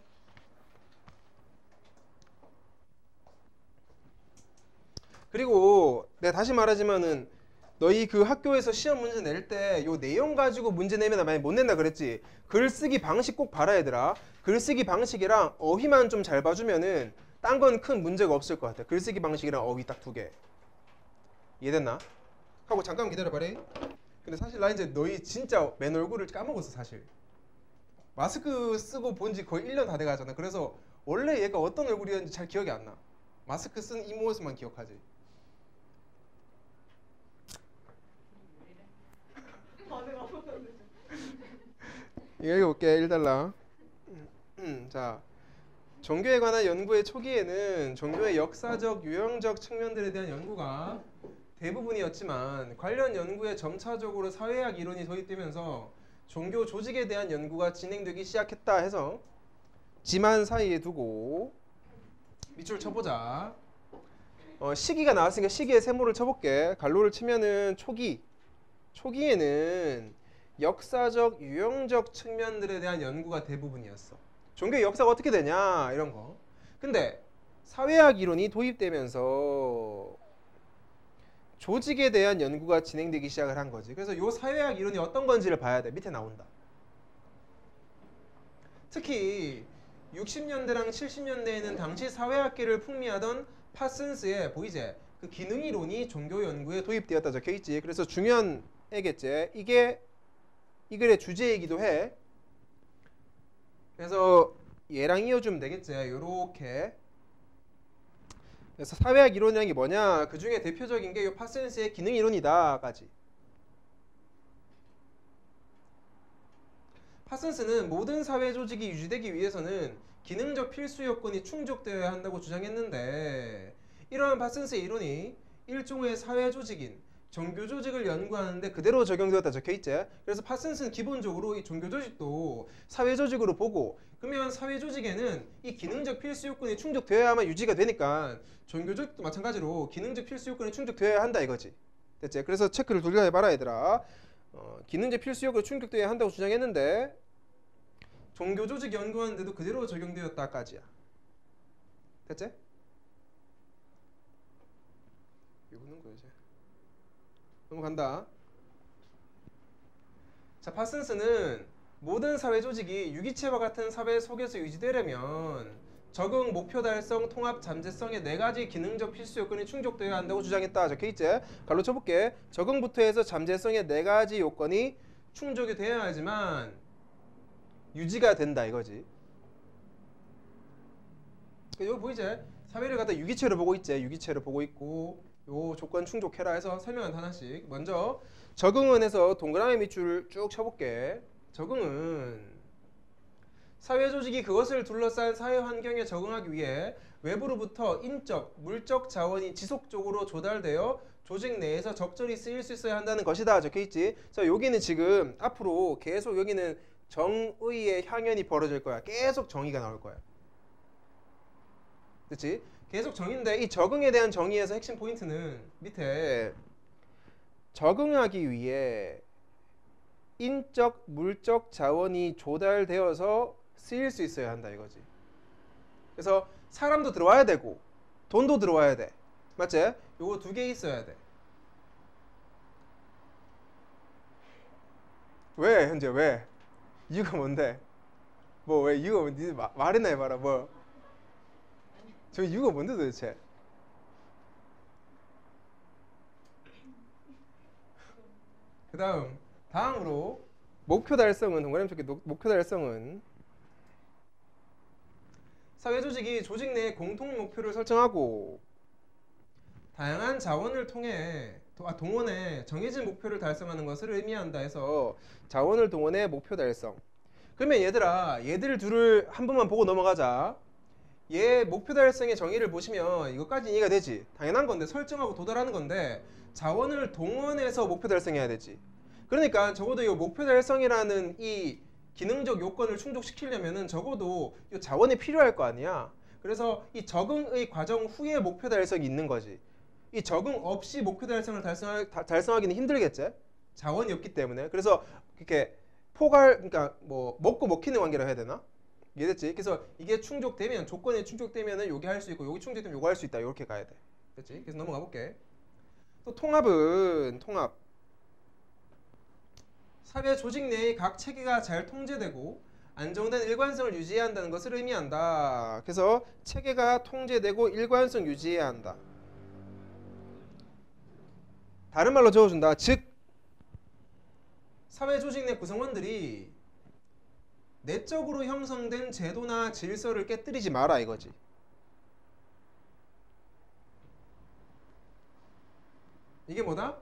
그리고 내가 다시 말하지만은 너희 그 학교에서 시험 문제 낼 때 요 내용 가지고 문제 내면 많이 못 낸다 그랬지. 글쓰기 방식 꼭 봐라 얘들아. 글쓰기 방식이랑 어휘만 좀 잘 봐주면은 딴 건 큰 문제가 없을 것 같아. 글쓰기 방식이랑 어휘 딱 2개. 이해됐나? 하고 잠깐 기다려봐래. 근데 사실 나 이제 너희 진짜 맨 얼굴을 까먹었어 사실. 마스크 쓰고 본 지 거의 1년 다 돼가잖아. 그래서 원래 얘가 어떤 얼굴이었는지 잘 기억이 안 나. 마스크 쓴 이 모습만 기억하지. 이거 읽어볼게. 1달러. 자, 종교에 관한 연구의 초기에는 종교의 역사적, 유형적 측면들에 대한 연구가 대부분이었지만 관련 연구에 점차적으로 사회학 이론이 도입되면서 종교 조직에 대한 연구가 진행되기 시작했다 해서 지만 사이에 두고 밑줄 쳐보자. 시기가 나왔으니까 시기의 세모를 쳐볼게. 갈로를 치면은 초기에는 역사적, 유형적 측면들에 대한 연구가 대부분이었어. 종교의 역사가 어떻게 되냐 이런 거. 근데 사회학 이론이 도입되면서 조직에 대한 연구가 진행되기 시작을 한 거지. 그래서 이 사회학 이론이 어떤 건지를 봐야 돼. 밑에 나온다. 특히 60년대랑 70년대에는 당시 사회학계를 풍미하던 파슨스의 보이제 그 기능 이론이 종교 연구에 도입되었다 적혀 있지. 그래서 중요한 애겠지. 이게 이 글의 주제이기도 해. 그래서 얘랑 이어주면 되겠지. 요렇게. 그래서 사회학 이론이라는 게 뭐냐? 그 중에 대표적인 게 이 파슨스의 기능 이론이다까지. 파슨스는 모든 사회 조직이 유지되기 위해서는 기능적 필수 요건이 충족되어야 한다고 주장했는데, 이러한 파슨스의 이론이 일종의 사회 조직인 종교 조직을 연구하는데 그대로 적용되었다 적혀있지. 그래서 파슨스는 기본적으로 이 종교 조직도 사회 조직으로 보고, 그러면 사회 조직에는 이 기능적 필수 요건이 충족되어야만 유지가 되니까 종교 조직도 마찬가지로 기능적 필수 요건이 충족되어야 한다 이거지. 됐지? 그래서 체크를 돌려 해봐라 얘들아. 기능적 필수 요건이 충족되어야 한다고 주장했는데 종교 조직 연구하는데도 그대로 적용되었다까지야. 됐지? 이거는 거야 이제. 넘어간다. 자, 파슨스는 모든 사회 조직이 유기체와 같은 사회 속에서 유지되려면 적응, 목표 달성, 통합, 잠재성의 4가지 기능적 필수 요건이 충족되어야 한다고 주장했다. 적혀있지? 갈로 쳐볼게. 적응부터 해서 잠재성의 4가지 요건이 충족이 되어야지만 유지가 된다 이거지. 여기 보이지? 사회를 갖다 유기체로 보고 있지? 유기체로 보고 있고 요 조건 충족해라 해서 설명은 하나씩. 먼저 적응은 해서 동그라미 밑줄을 쭉 쳐볼게. 적응은 사회 조직이 그것을 둘러싼 사회 환경에 적응하기 위해 외부로부터 인적, 물적 자원이 지속적으로 조달되어 조직 내에서 적절히 쓰일 수 있어야 한다는 것이다 적혀있지. 자, 여기는 지금 앞으로 계속 여기는 정의의 향연이 벌어질 거야. 계속 정의가 나올 거야. 그렇지? 계속 정의인데 이 적응에 대한 정의에서 핵심 포인트는 밑에 적응하기 위해 인적, 물적 자원이 조달되어서 쓰일 수 있어야 한다 이거지. 그래서 사람도 들어와야 되고 돈도 들어와야 돼. 맞지? 요거 2개 있어야 돼. 왜 현재 왜? 이유가 뭔데? 뭐 왜 이유가 뭔데? 말이나 해봐라. 뭐? 저 이유가 뭔데 도대체? 그 다음으로 목표 달성은 동그라미 쳤게. 목표 달성은 사회 조직이 조직 내에 공통 목표를 설정하고 다양한 자원을 통해 동원해 정해진 목표를 달성하는 것을 의미한다 해서 자원을 동원해 목표 달성. 그러면 얘들아, 얘들 둘을 한 번만 보고 넘어가자. 얘 목표 달성의 정의를 보시면 이것까지 이해가 되지. 당연한 건데, 설정하고 도달하는 건데 자원을 동원해서 목표 달성해야 되지. 그러니까 적어도 이 목표 달성이라는 이 기능적 요건을 충족시키려면은 적어도 이 자원이 필요할 거 아니야. 그래서 이 적응의 과정 후에 목표 달성이 있는 거지. 이 적응 없이 목표 달성을 달성하기는 힘들겠지. 자원이 없기 때문에. 그래서 이렇게 그러니까 뭐 먹고 먹히는 관계라 해야 되나? 이해됐지? 그래서 이게 충족되면, 조건이 충족되면은 요게 할 수 있고 요게 충족되면 요거 할 수 있다. 이렇게 가야 돼. 됐지? 그래서 넘어가 볼게. 또 통합은 사회 조직 내의 각 체계가 잘 통제되고 안정된 일관성을 유지해야 한다는 것을 의미한다. 그래서 체계가 통제되고 일관성 유지해야 한다. 다른 말로 적어준다. 즉 사회 조직 내 구성원들이 내적으로 형성된 제도나 질서를 깨뜨리지 마라 이거지. 이게 뭐다?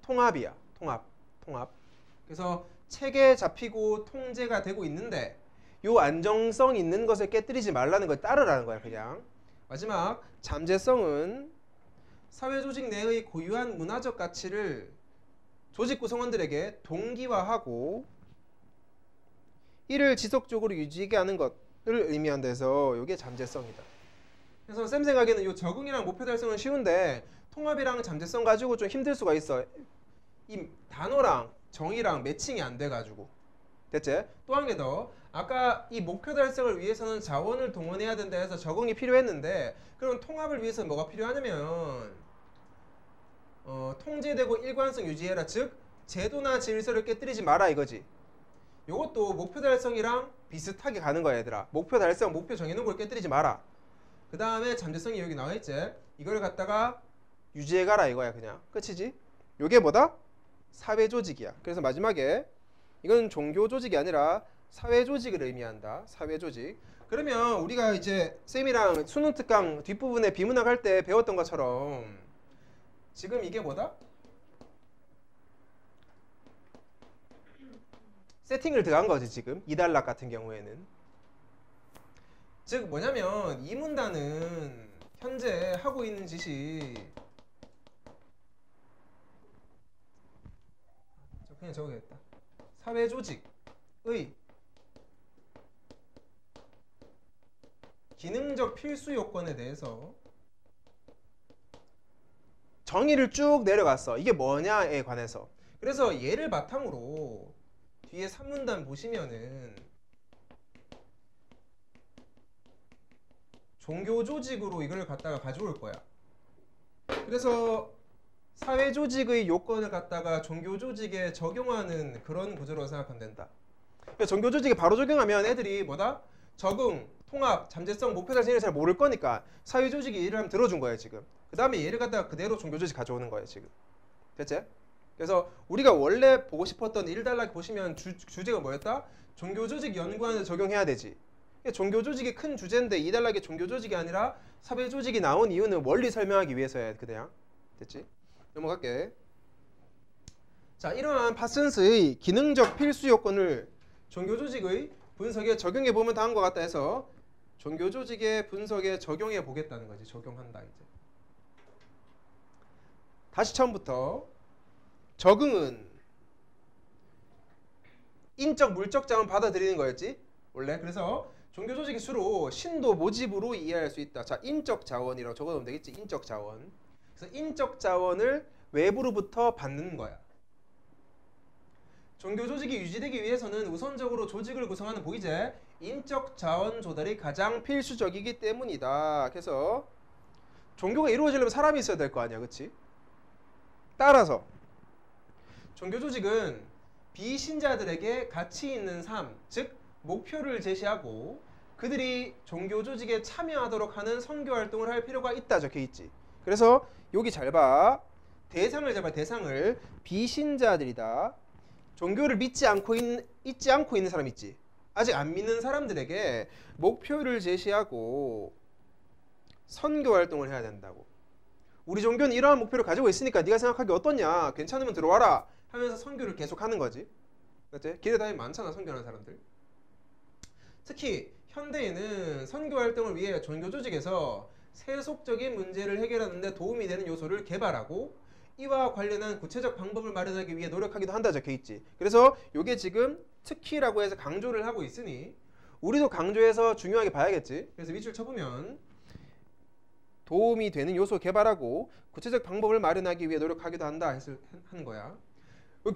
통합이야. 통합. 그래서 체계에 잡히고 통제가 되고 있는데 요 안정성 있는 것을 깨뜨리지 말라는 걸 따르라는 거야 그냥. 마지막 잠재성은 사회 조직 내의 고유한 문화적 가치를 조직 구성원들에게 동기화하고 이를 지속적으로 유지하게 하는 것을 의미한다 해서 이게 잠재성이다. 그래서 쌤 생각에는 이 적응이랑 목표 달성은 쉬운데 통합이랑 잠재성 가지고 좀 힘들 수가 있어. 이 단어랑 정의랑 매칭이 안 돼가지고. 됐지? 또 한 개 더. 아까 이 목표 달성을 위해서는 자원을 동원해야 된다 해서 적응이 필요했는데 그럼 통합을 위해서 뭐가 필요하냐면 통제되고 일관성 유지해라. 즉 제도나 질서를 깨뜨리지 마라 이거지. 요것도 목표 달성이랑 비슷하게 가는 거야 얘들아. 목표 달성, 목표 정해놓은 걸 깨뜨리지 마라. 그 다음에 잠재성이 여기 나와있지. 이걸 갖다가 유지해가라 이거야 그냥. 끝이지? 요게 뭐다? 사회조직이야. 그래서 마지막에 이건 종교 조직이 아니라 사회조직을 의미한다. 사회조직. 그러면 우리가 이제 쌤이랑 수능 특강 뒷부분에 비문학 할 때 배웠던 것처럼 지금 이게 뭐다? 세팅을 들어간 거지 지금. 이단락 같은 경우에는. 즉 뭐냐면 이 문단은 현재 하고 있는 짓이 그냥 적어야겠다. 사회조직의 기능적 필수 요건에 대해서 정의를 쭉 내려갔어. 이게 뭐냐에 관해서. 그래서 얘를 바탕으로 뒤에 3문단 보시면은 종교 조직으로 이걸 갖다가 가져올 거야. 그래서 사회 조직의 요건을 갖다가 종교 조직에 적용하는 그런 구조로 생각하면 된다. 그러니까 종교 조직에 바로 적용하면 애들이 뭐다? 적응, 통합, 잠재성, 목표 달성을 잘 모를 거니까 사회 조직이 얘를 하면 들어준 거예요 지금. 그 다음에 얘를 갖다가 그대로 종교 조직 가져오는 거예요 지금. 됐지? 그래서 우리가 원래 보고 싶었던 1단락 보시면 주제가 뭐였다? 종교 조직 연구안에 적용해야 되지. 종교 조직이 큰 주제인데 2단락에 종교 조직이 아니라 사회 조직이 나온 이유는 원리 설명하기 위해서야 그냥. 됐지? 넘어갈게. 자, 이러한 파슨스의 기능적 필수 요건을 종교 조직의 분석에 적용해 보면 다음과 같다 해서 종교 조직의 분석에 적용해 보겠다는 거지. 적용한다 이제. 다시 처음부터. 적응은 인적 물적 자원 받아들이는 거였지 원래. 그래서 종교 조직이 주로 신도 모집으로 이해할 수 있다. 자, 인적 자원이라고 적어놓으면 되겠지. 인적 자원. 그래서 인적 자원을 외부로부터 받는 거야. 종교 조직이 유지되기 위해서는 우선적으로 조직을 구성하는 보이제 인적 자원 조달이 가장 필수적이기 때문이다. 그래서 종교가 이루어지려면 사람이 있어야 될 거 아니야, 그렇지? 따라서 종교 조직은 비신자들에게 가치 있는 삶, 즉 목표를 제시하고 그들이 종교 조직에 참여하도록 하는 선교 활동을 할 필요가 있다 적혀 있지. 그래서 여기 잘 봐. 대상을 잘 봐. 대상을 비신자들이다. 종교를 있지 않고 있는 사람 있지. 아직 안 믿는 사람들에게 목표를 제시하고 선교 활동을 해야 된다고. 우리 종교는 이러한 목표를 가지고 있으니까 네가 생각하기 어떠냐? 괜찮으면 들어와라 하면서 선교를 계속하는 거지. 맞지? 길에 다니면 많잖아 선교하는 사람들. 특히 현대에는 선교 활동을 위해 종교 조직에서 세속적인 문제를 해결하는 데 도움이 되는 요소를 개발하고 이와 관련한 구체적 방법을 마련하기 위해 노력하기도 한다 적혀 있지. 그래서 이게 지금 특히라고 해서 강조를 하고 있으니 우리도 강조해서 중요하게 봐야겠지. 그래서 밑줄 쳐보면 도움이 되는 요소 개발하고 구체적 방법을 마련하기 위해 노력하기도 한다 해서 하는 거야.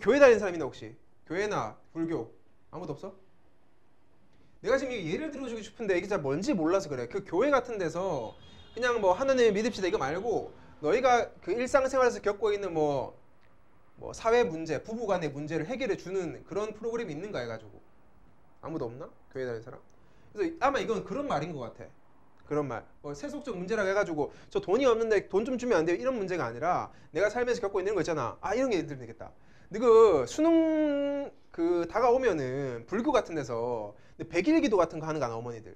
교회 다니는 사람 있나 혹시? 교회나 불교 아무도 없어? 내가 지금 예를 들어주고 싶은데 이게 잘 뭔지 몰라서 그래. 그 교회 같은 데서 그냥 뭐 하나님을 믿읍시다 이거 말고 너희가 그 일상생활에서 겪고 있는 뭐 사회 문제, 부부간의 문제를 해결해 주는 그런 프로그램이 있는가 해가지고 아무도 없나? 교회 다니는 사람? 그래서 아마 이건 그런 말인 것 같아. 그런 말. 세속적 문제라고 해가지고 저 돈이 없는데 돈 좀 주면 안 돼요 이런 문제가 아니라 내가 살면서 겪고 있는 거 있잖아. 아 이런 게 들면 되겠다. 근데 그 수능 그 다가오면은 불교 같은 데서 100일기도 같은 거 하는 거 아나 어머니들.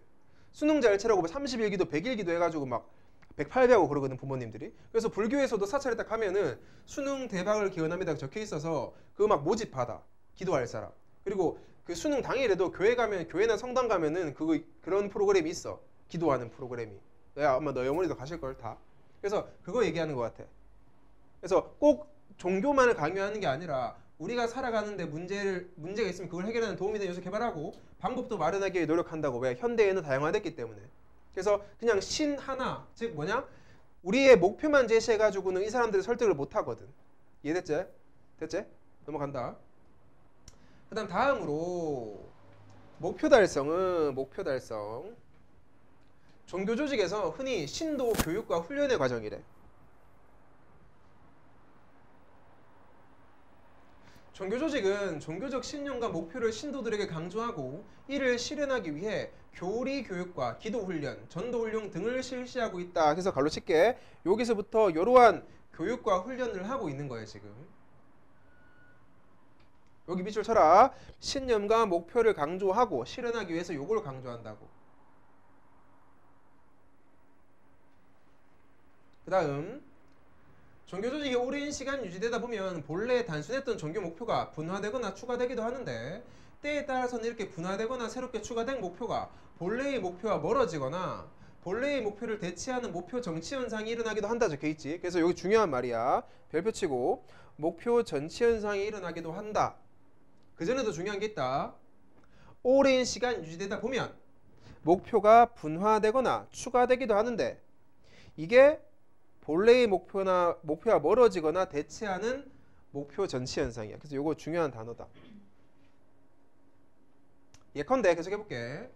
수능 잘 치라고 30일기도 100일기도 해가지고 막 108배하고 그러거든 부모님들이. 그래서 불교에서도 사찰에 딱 가면은 수능 대박을 기원합니다 적혀 있어서 그거 막 모집받아. 기도할 사람. 그리고 그 수능 당일에도 교회 가면 교회나 성당 가면은 그런 프로그램이 있어. 기도하는 프로그램이. 야, 아마 너 영원히도 가실 걸 다. 그래서 그거 얘기하는 것 같아. 그래서 꼭 종교만을 강요하는 게 아니라 우리가 살아가는데 문제가 있으면 그걸 해결하는 도움이 되는 요소 개발하고 방법도 마련하기 위해 노력한다고. 왜? 현대에는 다양화됐기 때문에. 그래서 그냥 신 하나, 즉 뭐냐? 우리의 목표만 제시해가지고는 이 사람들을 설득을 못 하거든. 이해됐지? 됐지? 넘어간다. 그 다음으로 목표 달성. 종교 조직에서 흔히 신도 교육과 훈련의 과정이래. 종교 조직은 종교적 신념과 목표를 신도들에게 강조하고 이를 실현하기 위해 교리 교육과 기도 훈련, 전도 훈련 등을 실시하고 있다. 그래서 갈로 칠게. 여기서부터 이러한 교육과 훈련을 하고 있는 거예요, 지금. 여기 밑줄 쳐라. 신념과 목표를 강조하고 실현하기 위해서 요걸 강조한다고. 그 다음 종교 조직이 오랜 시간 유지되다 보면 본래 단순했던 종교 목표가 분화되거나 추가되기도 하는데 때에 따라서는 이렇게 분화되거나 새롭게 추가된 목표가 본래의 목표와 멀어지거나 본래의 목표를 대체하는 목표 정치 현상이 일어나기도 한다 적혀있지. 그래서 여기 중요한 말이야. 별표 치고 목표 전치 현상이 일어나기도 한다. 그전에도 중요한 게 있다. 오랜 시간 유지되다 보면 목표가 분화되거나 추가되기도 하는데 이게 본래의 목표와 멀어지거나 대체하는 목표 전치 현상이야. 그래서 이거 중요한 단어다. 예컨대 계속 해볼게.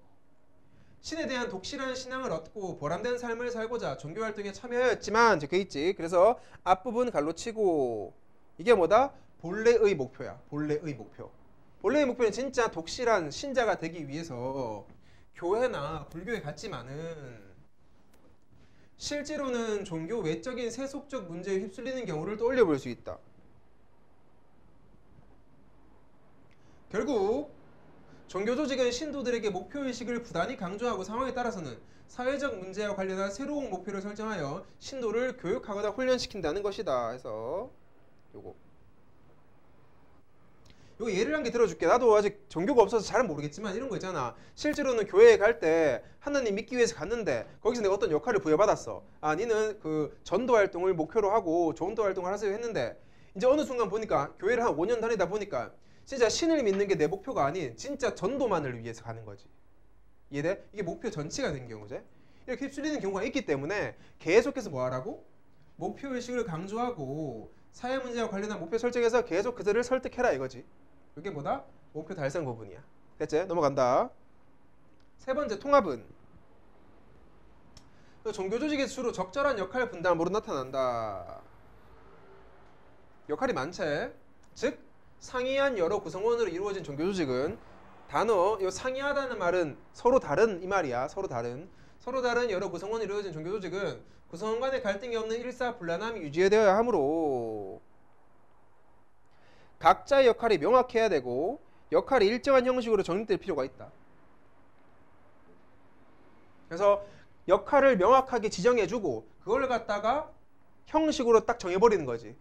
신에 대한 독실한 신앙을 얻고 보람된 삶을 살고자 종교활동에 참여하였지만 적혀있지. 그래서 앞부분 갈로 치고 이게 뭐다? 본래의 목표야. 본래의 목표. 본래의 목표는 진짜 독실한 신자가 되기 위해서 교회나 불교에 갔지만은 실제로는 종교 외적인 세속적 문제에 휩쓸리는 경우를 떠올려 볼 수 있다. 결국 종교 조직은 신도들에게 목표의식을 부단히 강조하고 상황에 따라서는 사회적 문제와 관련한 새로운 목표를 설정하여 신도를 교육하거나 훈련시킨다는 것이다. 해서 요거 예를 한 개 들어줄게. 나도 아직 종교가 없어서 잘은 모르겠지만 이런 거 있잖아. 실제로는 교회에 갈 때 하나님 믿기 위해서 갔는데 거기서 내가 어떤 역할을 부여받았어. 아, 니는 그 전도 활동을 목표로 하고 전도 활동을 하세요 했는데 이제 어느 순간 보니까 교회를 한 5년 다니다 보니까 진짜 신을 믿는 게 내 목표가 아닌 진짜 전도만을 위해서 가는 거지. 이해돼? 이게 목표 전치가 된 경우지. 이렇게 휩쓸리는 경우가 있기 때문에 계속해서 뭐 하라고? 목표의식을 강조하고 사회 문제와 관련한 목표 설정에서 계속 그들을 설득해라 이거지. 이게 뭐다? 목표 달성 부분이야. 됐지? 넘어간다. 세 번째, 통합은 종교 조직에서 주로 적절한 역할 분담으로 나타난다. 역할이 많지. 즉 상이한 여러 구성원으로 이루어진 종교 조직은 단어 이 상이하다는 말은 서로 다른 이 말이야. 서로 다른 여러 구성원으로 이루어진 종교 조직은 구성원 간의 갈등이 없는 일사불란함이 유지되어야 하므로 각자의 역할이 명확해야 되고 역할이 일정한 형식으로 정립될 필요가 있다. 그래서 역할을 명확하게 지정해주고 그걸 갖다가 형식으로 딱 정해버리는 거지.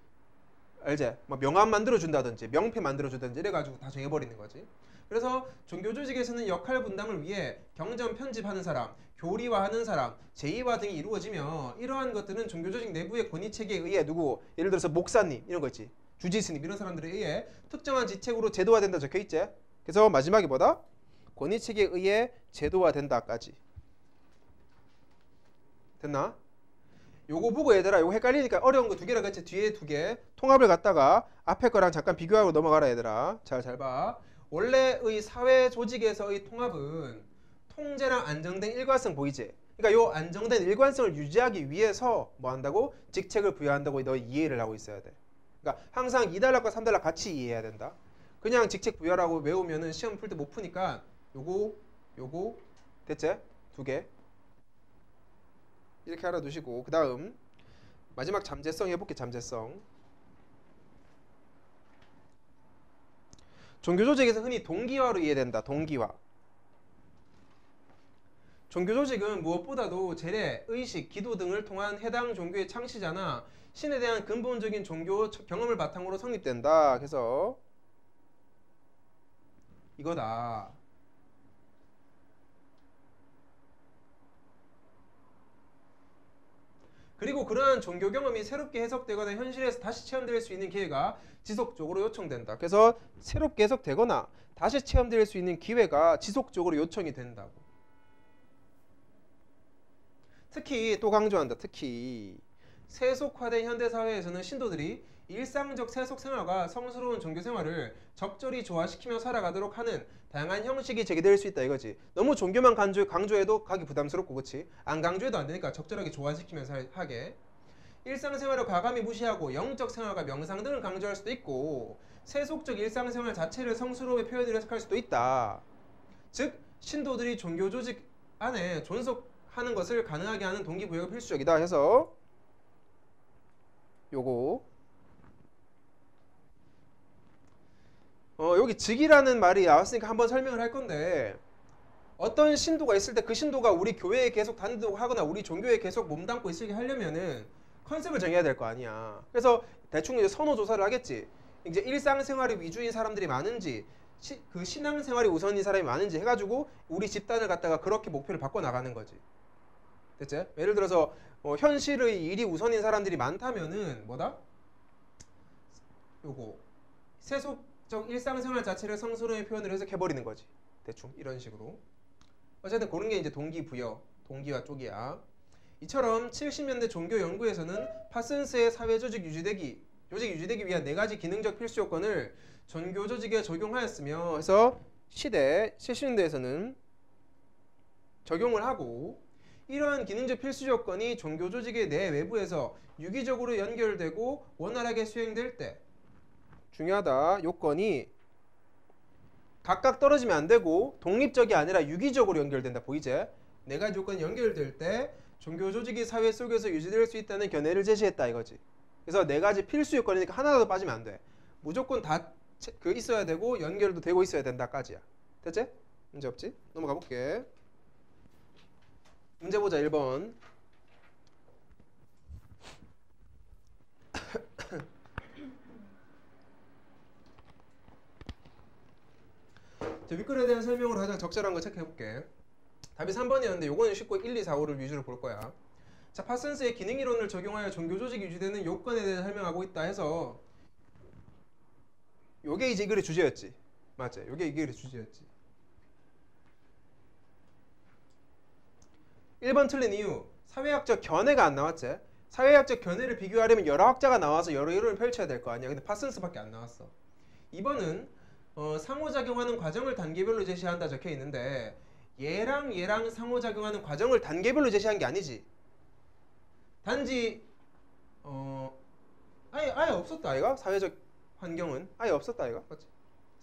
알지? 막 명함 만들어준다든지 명패 만들어준다든지 이래가지고 다 정해버리는 거지. 그래서 종교 조직에서는 역할 분담을 위해 경전 편집하는 사람, 교리화하는 사람, 제의화 등이 이루어지며 이러한 것들은 종교 조직 내부의 권위체계에 의해 예를 들어서 목사님 이런 거 있지. 주지스님 이런 사람들에 의해 특정한 지책으로 제도화된다 적혀있지. 그래서 마지막에 뭐다? 권위체계에 의해 제도화된다까지. 됐나? 요거 보고 얘들아 요거 헷갈리니까 어려운 거 두 개랑 같이 뒤에 두 개 통합을 갖다가 앞에 거랑 잠깐 비교하고 넘어가라 얘들아. 잘 봐. 원래의 사회 조직에서의 통합은 통제랑 안정된 일관성 보이지? 그러니까 요 안정된 일관성을 유지하기 위해서 뭐 한다고? 직책을 부여한다고 너 이해를 하고 있어야 돼. 그러니까 항상 2단락과 3단락 같이 이해해야 된다. 그냥 직책 부여라고 외우면은 시험 풀 때 못 푸니까 요거 됐지? 두 개 이렇게 알아두시고 그 다음 마지막 잠재성 해볼게. 잠재성. 종교조직에서 흔히 동기화로 이해된다. 동기화. 종교조직은 무엇보다도 재래, 의식, 기도 등을 통한 해당 종교의 창시자나 신에 대한 근본적인 종교 경험을 바탕으로 성립된다. 그래서 이거다. 그리고 그러한 종교 경험이 새롭게 해석되거나 현실에서 다시 체험될 수 있는 기회가 지속적으로 요청된다. 그래서 새롭게 해석되거나 다시 체험될 수 있는 기회가 지속적으로 요청이 된다고. 특히 또 강조한다. 특히 세속화된 현대사회에서는 신도들이 일상적 세속 생활과 성스러운 종교 생활을 적절히 조화시키며 살아가도록 하는 다양한 형식이 제기될 수 있다 이거지. 너무 종교만 강조해도 가기 부담스럽고, 그치? 안 강조해도 안 되니까 적절하게 조화시키면서 하게. 일상생활을 과감히 무시하고 영적 생활과 명상 등을 강조할 수도 있고, 세속적 일상생활 자체를 성스러움의 표현으로 해석할 수도 있다. 즉 신도들이 종교 조직 안에 존속하는 것을 가능하게 하는 동기부여가 필수적이다 해서 요거 여기 즉이라는 말이 나왔으니까 한번 설명을 할 건데, 어떤 신도가 있을 때 그 신도가 우리 교회에 계속 다니도록 하거나 우리 종교에 계속 몸담고 있게 하려면은 컨셉을 정해야 될 거 아니야. 그래서 대충 이제 선호 조사를 하겠지. 이제 일상생활이 위주인 사람들이 많은지, 그 신앙생활이 우선인 사람이 많은지 해가지고 우리 집단을 갖다가 그렇게 목표를 바꿔 나가는 거지. 됐지? 예를 들어서 현실의 일이 우선인 사람들이 많다면은 뭐다? 요거 세속적 일상생활 자체를 성스러운 표현을 해석해버리는 거지. 대충 이런 식으로. 어쨌든 그런 게 이제 동기부여, 동기와 쪽이야. 이처럼 70년대 종교 연구에서는 파슨스의 사회 조직 유지되기 위한 4가지 기능적 필수 요건을 종교 조직에 적용하였으며, 해서 시대 70년대에서는 적용을 하고, 이러한 기능적 필수 요건이 종교 조직의 내 외부에서 유기적으로 연결되고 원활하게 수행될 때, 중요하다. 요건이 각각 떨어지면 안 되고 독립적이 아니라 유기적으로 연결된다. 보이지? 4가지 요건이 연결될 때 종교 조직이 사회 속에서 유지될 수 있다는 견해를 제시했다 이거지. 그래서 4가지 필수 요건이니까 하나라도 빠지면 안 돼. 무조건 다 있어야 되고 연결도 되고 있어야 된다까지야. 됐지? 문제 없지? 넘어가 볼게. 문제 보자. 1번. 윗글에 대한 설명으로 가장 적절한 거 체크해볼게. 답이 3번이었는데 요거는 쉽고 1, 2, 4, 5를 위주로 볼 거야. 자, 파슨스의 기능이론을 적용하여 종교 조직이 유지되는 요건에 대해 설명하고 있다 해서 요게 이제 이 글의 주제였지. 맞지? 요게 이 글의 주제였지. 1번 틀린 이유, 사회학적 견해가 안 나왔지? 사회학적 견해를 비교하려면 여러 학자가 나와서 여러 이론을 펼쳐야 될 거 아니야. 근데 파슨스밖에 안 나왔어. 2번은 상호작용하는 과정을 단계별로 제시한다 적혀 있는데, 얘랑 상호작용하는 과정을 단계별로 제시한 게 아니지. 단지 아예 없었다 아이가? 사회적 환경은 아예 없었다 아이가? 맞지?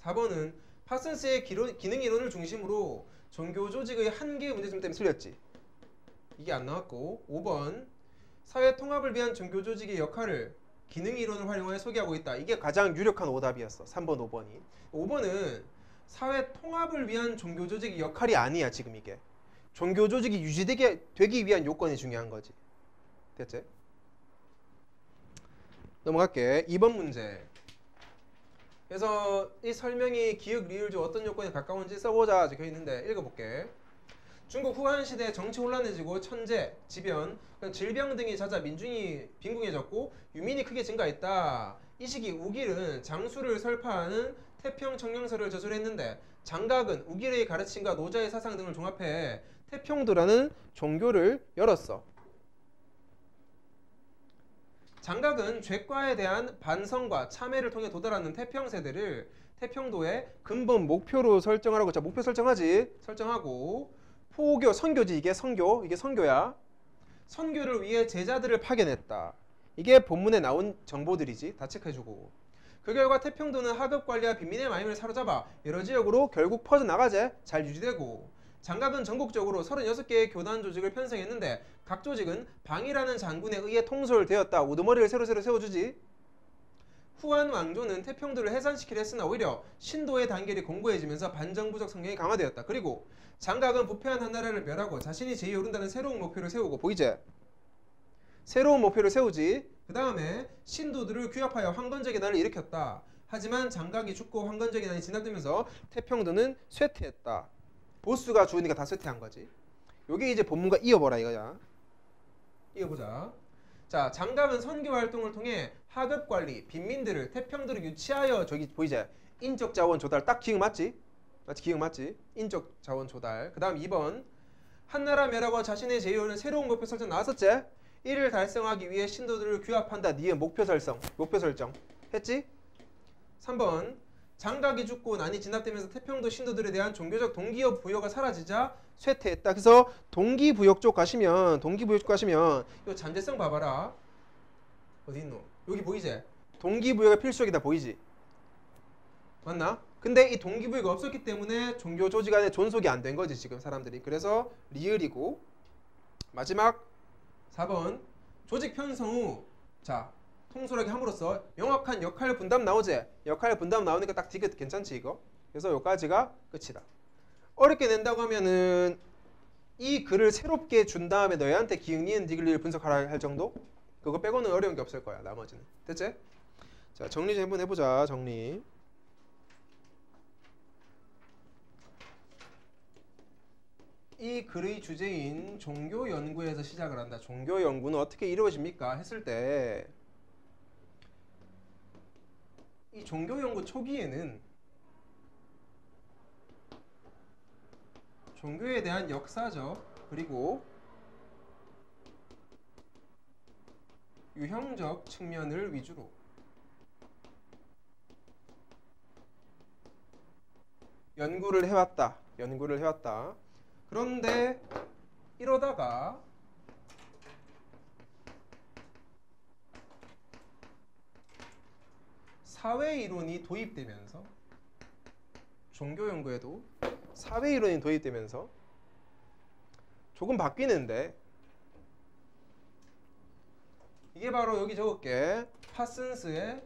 4번은 파슨스의 기능이론을 중심으로 종교 조직의 한계의 문제점 때문에 틀렸지. 이게 안 나왔고, 5번 사회 통합을 위한 종교 조직의 역할을 기능이론을 활용하여 소개하고 있다. 이게 가장 유력한 오답이었어. 3번, 5번이. 5번은 사회 통합을 위한 종교 조직의 역할이 아니야. 지금 이게 종교 조직이 유지되기 위한 요건이 중요한 거지. 됐지? 넘어갈게. 2번 문제. 그래서 이 설명이 기역, 리을 중 어떤 요건에 가까운지 써보자 적혀 있는데 읽어볼게. 중국 후한 시대 정치 혼란해지고 천재, 지변, 질병 등이 잦아 민중이 빈궁해졌고 유민이 크게 증가했다. 이 시기 우길은 장수를 설파하는 태평 청령서를 저술했는데, 장각은 우길의 가르침과 노자의 사상 등을 종합해 태평도라는 종교를 열었어. 장각은 죄과에 대한 반성과 참회를 통해 도달하는 태평세대를 태평도의 근본 목표로 설정하라고. 자, 목표 설정하지. 설정하고, 포교, 선교지. 이게 선교야. 선교를 위해 제자들을 파견했다. 이게 본문에 나온 정보들이지. 다 체크해주고. 그 결과 태평도는 하급관리와 빈민의 마음을 사로잡아 여러 지역으로 결국 퍼져나가제 잘 유지되고, 장각은 전국적으로 36개의 교단 조직을 편성했는데 각 조직은 방이라는 장군에 의해 통솔되었다. 우두머리를 새로 세워주지. 후한 왕조는 태평도를 해산시키려 했으나 오히려 신도의 단결이 공고해지면서 반정부적 성향이 강화되었다. 그리고 장각은 부패한 한 나라를 멸하고 자신이 제위에 오른다는 새로운 목표를 세우고, 보이제? 새로운 목표를 세우지. 그 다음에 신도들을 규합하여 황건적의 날을 일으켰다. 하지만 장각이 죽고 황건적이 난이 진압되면서 태평도는 쇠퇴했다. 보수가 죽으니까 다 쇠퇴한 거지. 요게 이제 본문과 이어보라 이거야. 이어보자. 자, 장각은 선교 활동을 통해 하급 관리, 빈민들을 태평도를 유치하여 저기 보이지? 인적 자원 조달. 딱 기억 맞지? 맞지? 기억 맞지? 인적 자원 조달. 그다음 2번. 한나라 멸하고 자신의 제의로는 새로운 목표 설정 나왔었지? 이를 달성하기 위해 신도들을 규합한다. 니은 목표 설정. 목표 설정. 했지? 3번. 장각이 죽고 난이 진압되면서 태평도 신도들에 대한 종교적 동기부여가 사라지자 쇠퇴했다. 그래서 동기부여 쪽 가시면 요 잠재성 봐봐라. 어디 있노? 여기 보이지? 동기부여가 필수적이다 보이지? 맞나? 근데 이 동기부여가 없었기 때문에 종교 조직 안에 존속이 안 된 거지 지금 사람들이. 그래서 리을이고. 마지막 4번. 조직 편성 후 자 통솔하게 함으로써 명확한 역할 분담 나오지? 역할 분담 나오니까 딱 디귿 괜찮지 이거? 그래서 여기까지가 끝이다. 어렵게 낸다고 하면은 이 글을 새롭게 준 다음에 너희한테 기흥, 니은, 디귿을 분석하라 할 정도? 그거 빼고는 어려운 게 없을 거야 나머지는. 됐지? 자 정리 좀 한번 해보자. 정리. 이 글의 주제인 종교 연구에서 시작을 한다. 종교 연구는 어떻게 이루어집니까? 했을 때 이 종교 연구 초기에는 종교에 대한 역사적 그리고 유형적 측면을 위주로 연구를 해왔다. 그런데 이러다가 사회이론이 도입되면서 종교 연구에도 사회이론이 도입되면서 조금 바뀌는데 이게 바로 여기 적을게. 파슨스의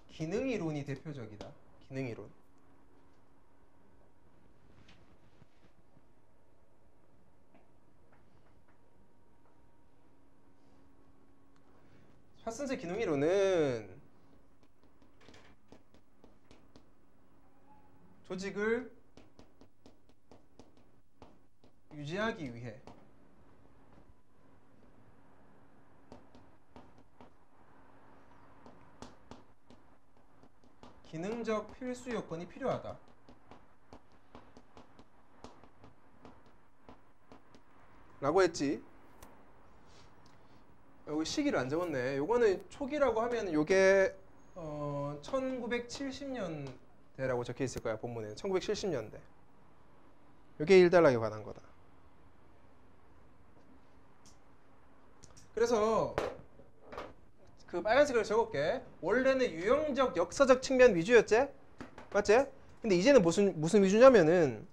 기능이론이 대표적이다. 기능이론. 파슨스의 기능이론은 조직을 유지하기 위해 기능적 필수 요건이 필요하다. 라고 했지. 여기 시기를 안 적었네. 요거는 초기라고 하면 요게 1970년대라고 적혀 있을 거야. 본문에 1970년대. 요게 일단락에 관한 거다. 그래서 그 빨간색을 적을게. 원래는 유형적 역사적 측면 위주였지? 맞지? 근데 이제는 무슨 위주냐면은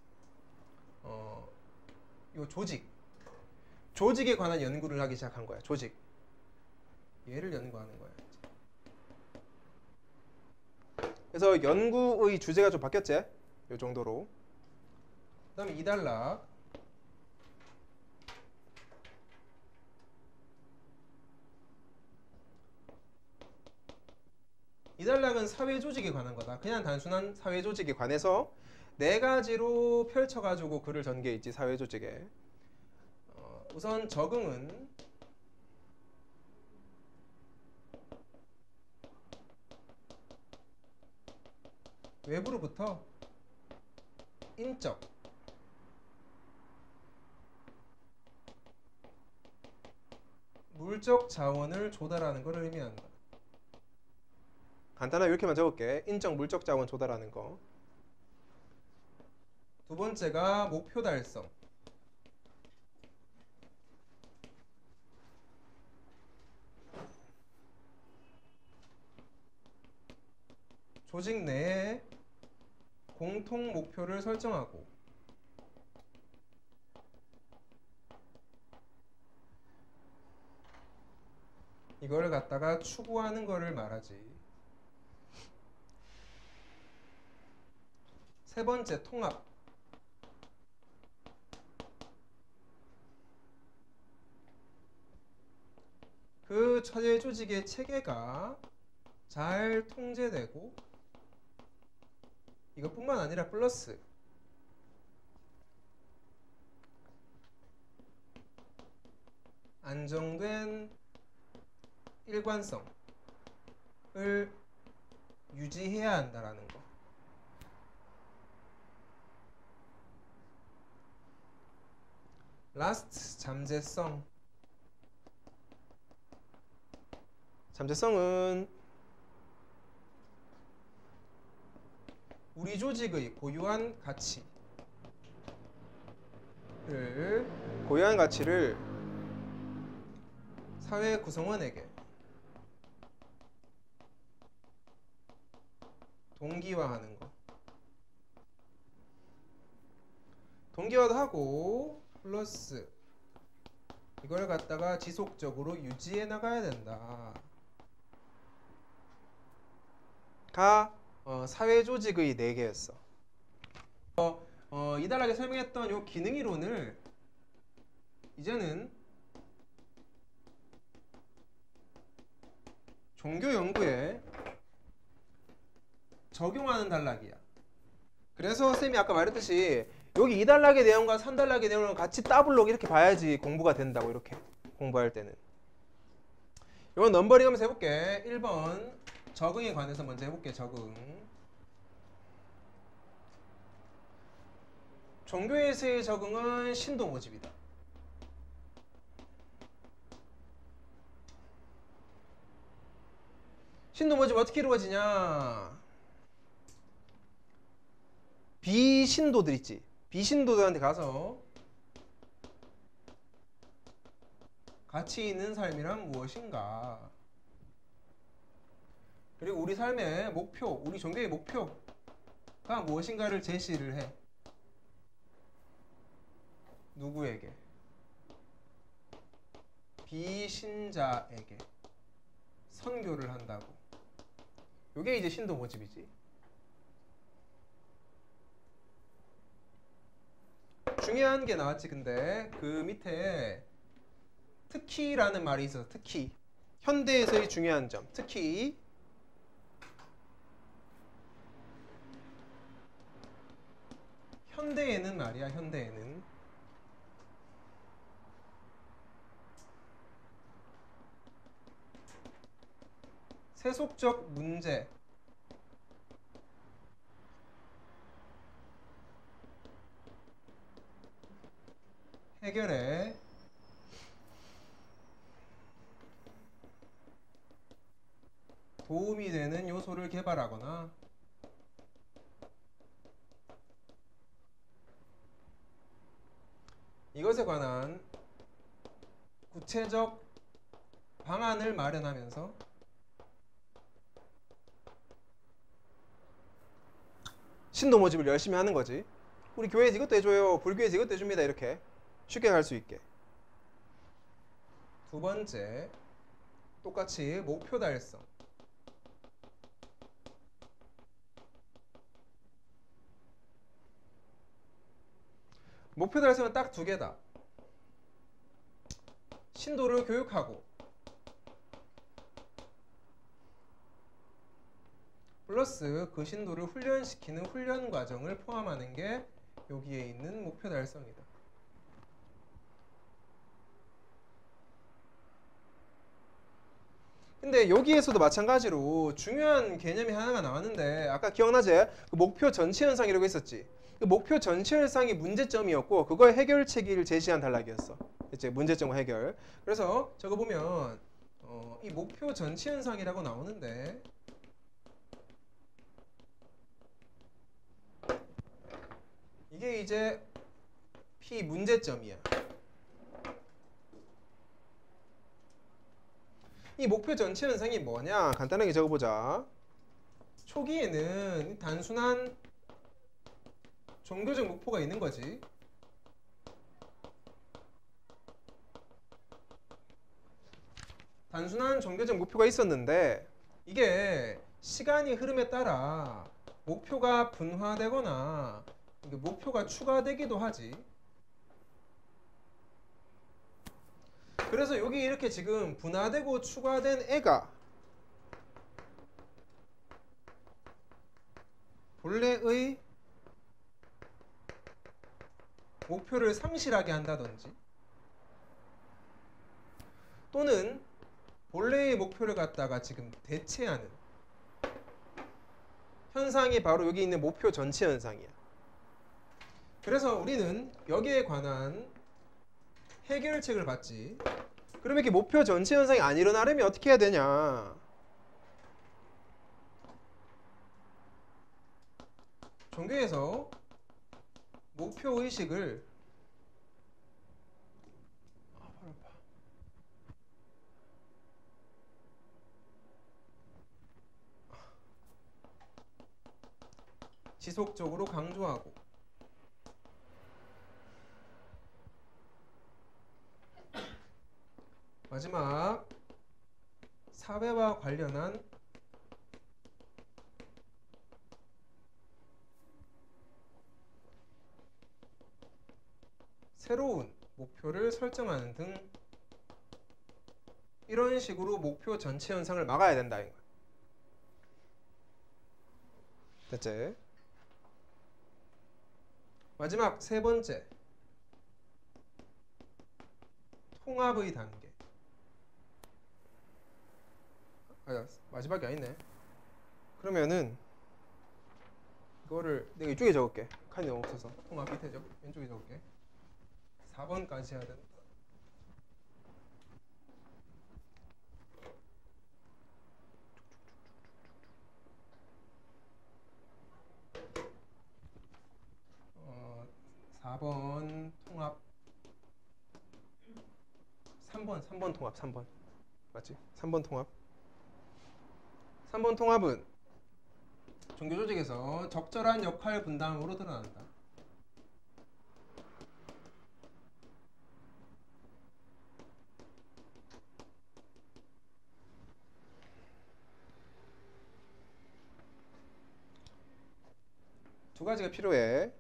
요 조직에 관한 연구를 하기 시작한 거야. 조직. 얘를 연구하는 거야. 그래서 연구의 주제가 좀 바뀌었지? 요 정도로. 그다음에 이단락. 이단락은 사회 조직에 관한 거다. 그냥 단순한 사회 조직에 관해서 네 가지로 펼쳐가지고 글을 전개해 있지. 사회 조직에. 우선 적응은 외부로부터 인적 물적 자원을 조달하는 것을 의미한다. 간단하게 이렇게만 적을게. 인적 물적 자원 조달하는 거. 두 번째가 목표 달성. 조직 내에 공통 목표를 설정하고 이거를 갖다가 추구하는 거를 말하지. 세 번째, 통합. 그 그 사회 조직의 체계가 잘 통제되고 이것뿐만 아니라 플러스 안정된 일관성을 유지해야 한다라는 거. 라스트 잠재성. 잠재성은 우리 조직의 고유한 가치를 사회 구성원에게 동기화하는 거. 동기화도 하고 플러스 이걸 갖다가 지속적으로 유지해 나가야 된다. 가 사회 조직의 4개였어. 이달하게 설명했던 요 기능 이론을 이제는 종교 연구에 적용하는 단락이야. 그래서 쌤이 아까 말했듯이 여기 2단락의 내용과 3단락의 내용을 같이 더블로 이렇게 봐야지 공부가 된다고. 이렇게 공부할 때는. 이건 넘버링 하면서 해볼게. 1번 적응에 관해서 먼저 해볼게. 적응. 종교에서의 적응은 신도 모집이다. 신도 모집 어떻게 이루어지냐? 비신도들 있지. 비신도들한테 가서 가치 있는 삶이란 무엇인가? 그리고 우리 삶의 목표, 우리 종교의 목표가 무엇인가를 제시를 해. 누구에게? 비신자에게 선교를 한다고. 이게 이제 신도 모집이지. 중요한 게 나왔지. 근데 그 밑에 특히라는 말이 있어. 특히 현대에서의 중요한 점. 특히 현대에는 말이야. 현대에는 세속적 문제 해결에 도움이 되는 요소를 개발하거나 이것에 관한 구체적 방안을 마련하면서 신도 모집을 열심히 하는 거지. 우리 교회에서 이것도 해줘요. 불교에서 이것도 해줍니다. 이렇게 쉽게 갈 수 있게. 두 번째, 똑같이 목표 달성. 목표 달성은 딱 2개다. 신도를 교육하고 플러스 그 신도를 훈련시키는 훈련 과정을 포함하는 게 여기에 있는 목표 달성이다. 근데 여기에서도 마찬가지로 중요한 개념이 하나가 나왔는데 아까 기억나지? 그 목표 전체 현상이라고 했었지. 그 목표 전체 현상이 문제점이었고 그거의 해결책을 제시한 단락이었어. 이제 문제점과 해결. 그래서 저거 보면 이 목표 전체 현상이라고 나오는데 이게 이제 P 문제점이야. 이 목표 전체 현상이 뭐냐? 간단하게 적어보자. 초기에는 단순한 종교적 목표가 있는 거지. 단순한 종교적 목표가 있었는데 이게 시간이 흐름에 따라 목표가 분화되거나 목표가 추가되기도 하지. 그래서 여기 이렇게 지금 분화되고 추가된 애가 본래의 목표를 상실하게 한다든지 또는 본래의 목표를 갖다가 지금 대체하는 현상이 바로 여기 있는 목표 전체 현상이야. 그래서 우리는 여기에 관한 해결책을 봤지. 그러면 이렇게 목표 전체 현상이 안 일어나려면 어떻게 해야 되냐? 종교에서 목표 의식을 지속적으로 강조하고 마지막 사회와 관련한 새로운 목표를 설정하는 등 이런 식으로 목표 전체 현상을 막아야 된다 이거. 됐지? 마지막 세 번째 통합의 단계. 마지막이 아니네. 그러면은 이거를 내가 이쪽에 적을게. 칸이 너무 없어서 통합 밑에 왼쪽에 적을게. 4번까지 해야 된다. 어, 4번 통합 3번 통합 3번 맞지? 3번 통합 3번 통합은 종교 조직에서 적절한 역할 분담으로 드러난다. 두 가지가 필요해.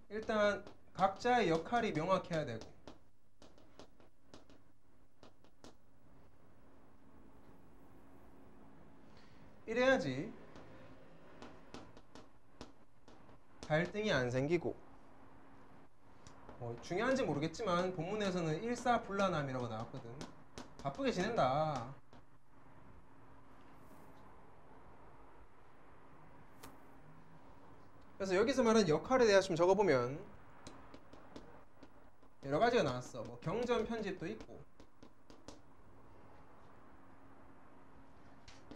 일단 각자의 역할이 명확해야 되고 이래야지 갈등이 안 생기고 중요한지 모르겠지만 본문에서는 일사불란함이라고 나왔거든. 바쁘게 지낸다. 그래서 여기서 말하는 역할에 대해서 좀 적어보면 여러 가지가 나왔어. 뭐 경전 편집도 있고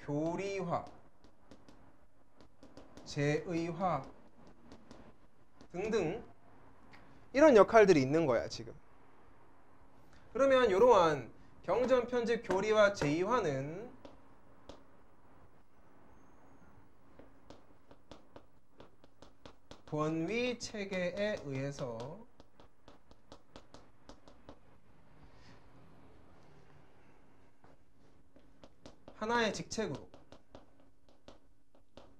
교리화, 재의화 등등 이런 역할들이 있는 거야 지금. 그러면 이러한 경전 편집, 교리화, 재의화는 권위 체계에 의해서 하나의 직책으로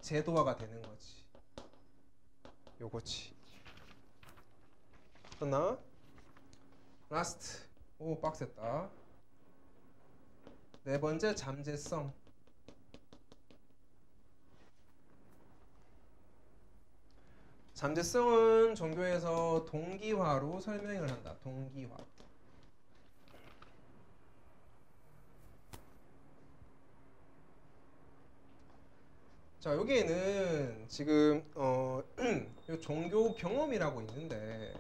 제도화가 되는 거지. 요거지. 됐나? 라스트. 오 빡셌다. 네 번째 잠재성. 잠재성은 종교에서 동기화로 설명을 한다. 동기화. 자, 여기에는 지금 요 종교 경험이라고 있는데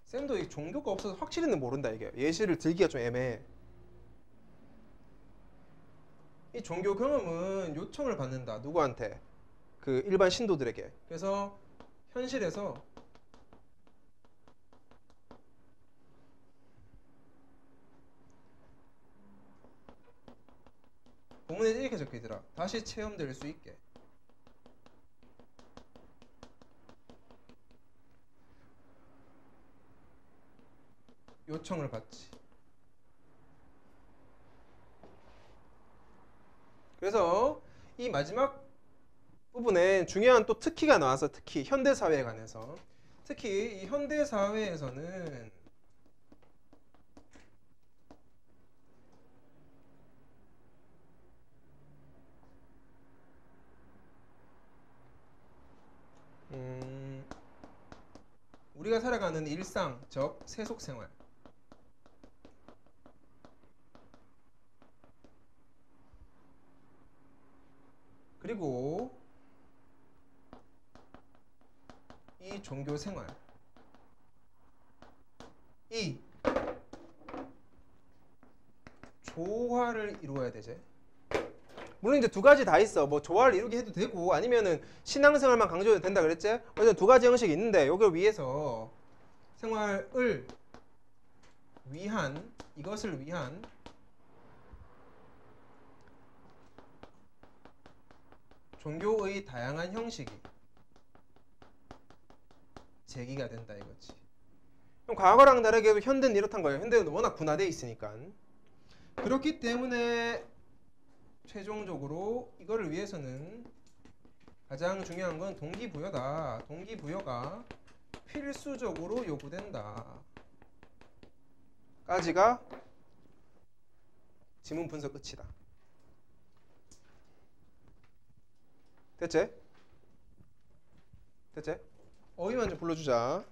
쌤도 이 종교가 없어서 확실히는 모른다 이게. 예시를 들기가 좀 애매해. 이 종교 경험은 요청을 받는다. 누구한테? 그 일반 신도들에게. 그래서 현실에서 본문에 이렇게 적혀있더라. 다시 체험될 수 있게. 요청을 받지. 그래서 이 마지막 부분에 중요한 또 특기가 나와서 특히 현대사회에 관해서 특히 이 현대 사회에서는 우리가 살아가는 일상, 즉 세속 생활, 그리고 이 종교 생활, 이 조화를 이루어야 되지. 물론 이제 두 가지 다 있어. 뭐 조화를 이루게 해도 되고 아니면은 신앙생활만 강조해도 된다 그랬지? 어쨌든 두 가지 형식이 있는데 이걸 위해서 생활을 위한, 이것을 위한 종교의 다양한 형식이 제기가 된다 이거지. 그럼 과거랑 다르게 현대는 이렇단 거예요. 현대는 워낙 분화되어 있으니까. 그렇기 때문에 최종적으로 이거를 위해서는 가장 중요한 건 동기부여다. 동기부여가 필수적으로 요구된다. 까지가 지문 분석 끝이다. 됐지? 됐지? 어휘만 좀 불러주자.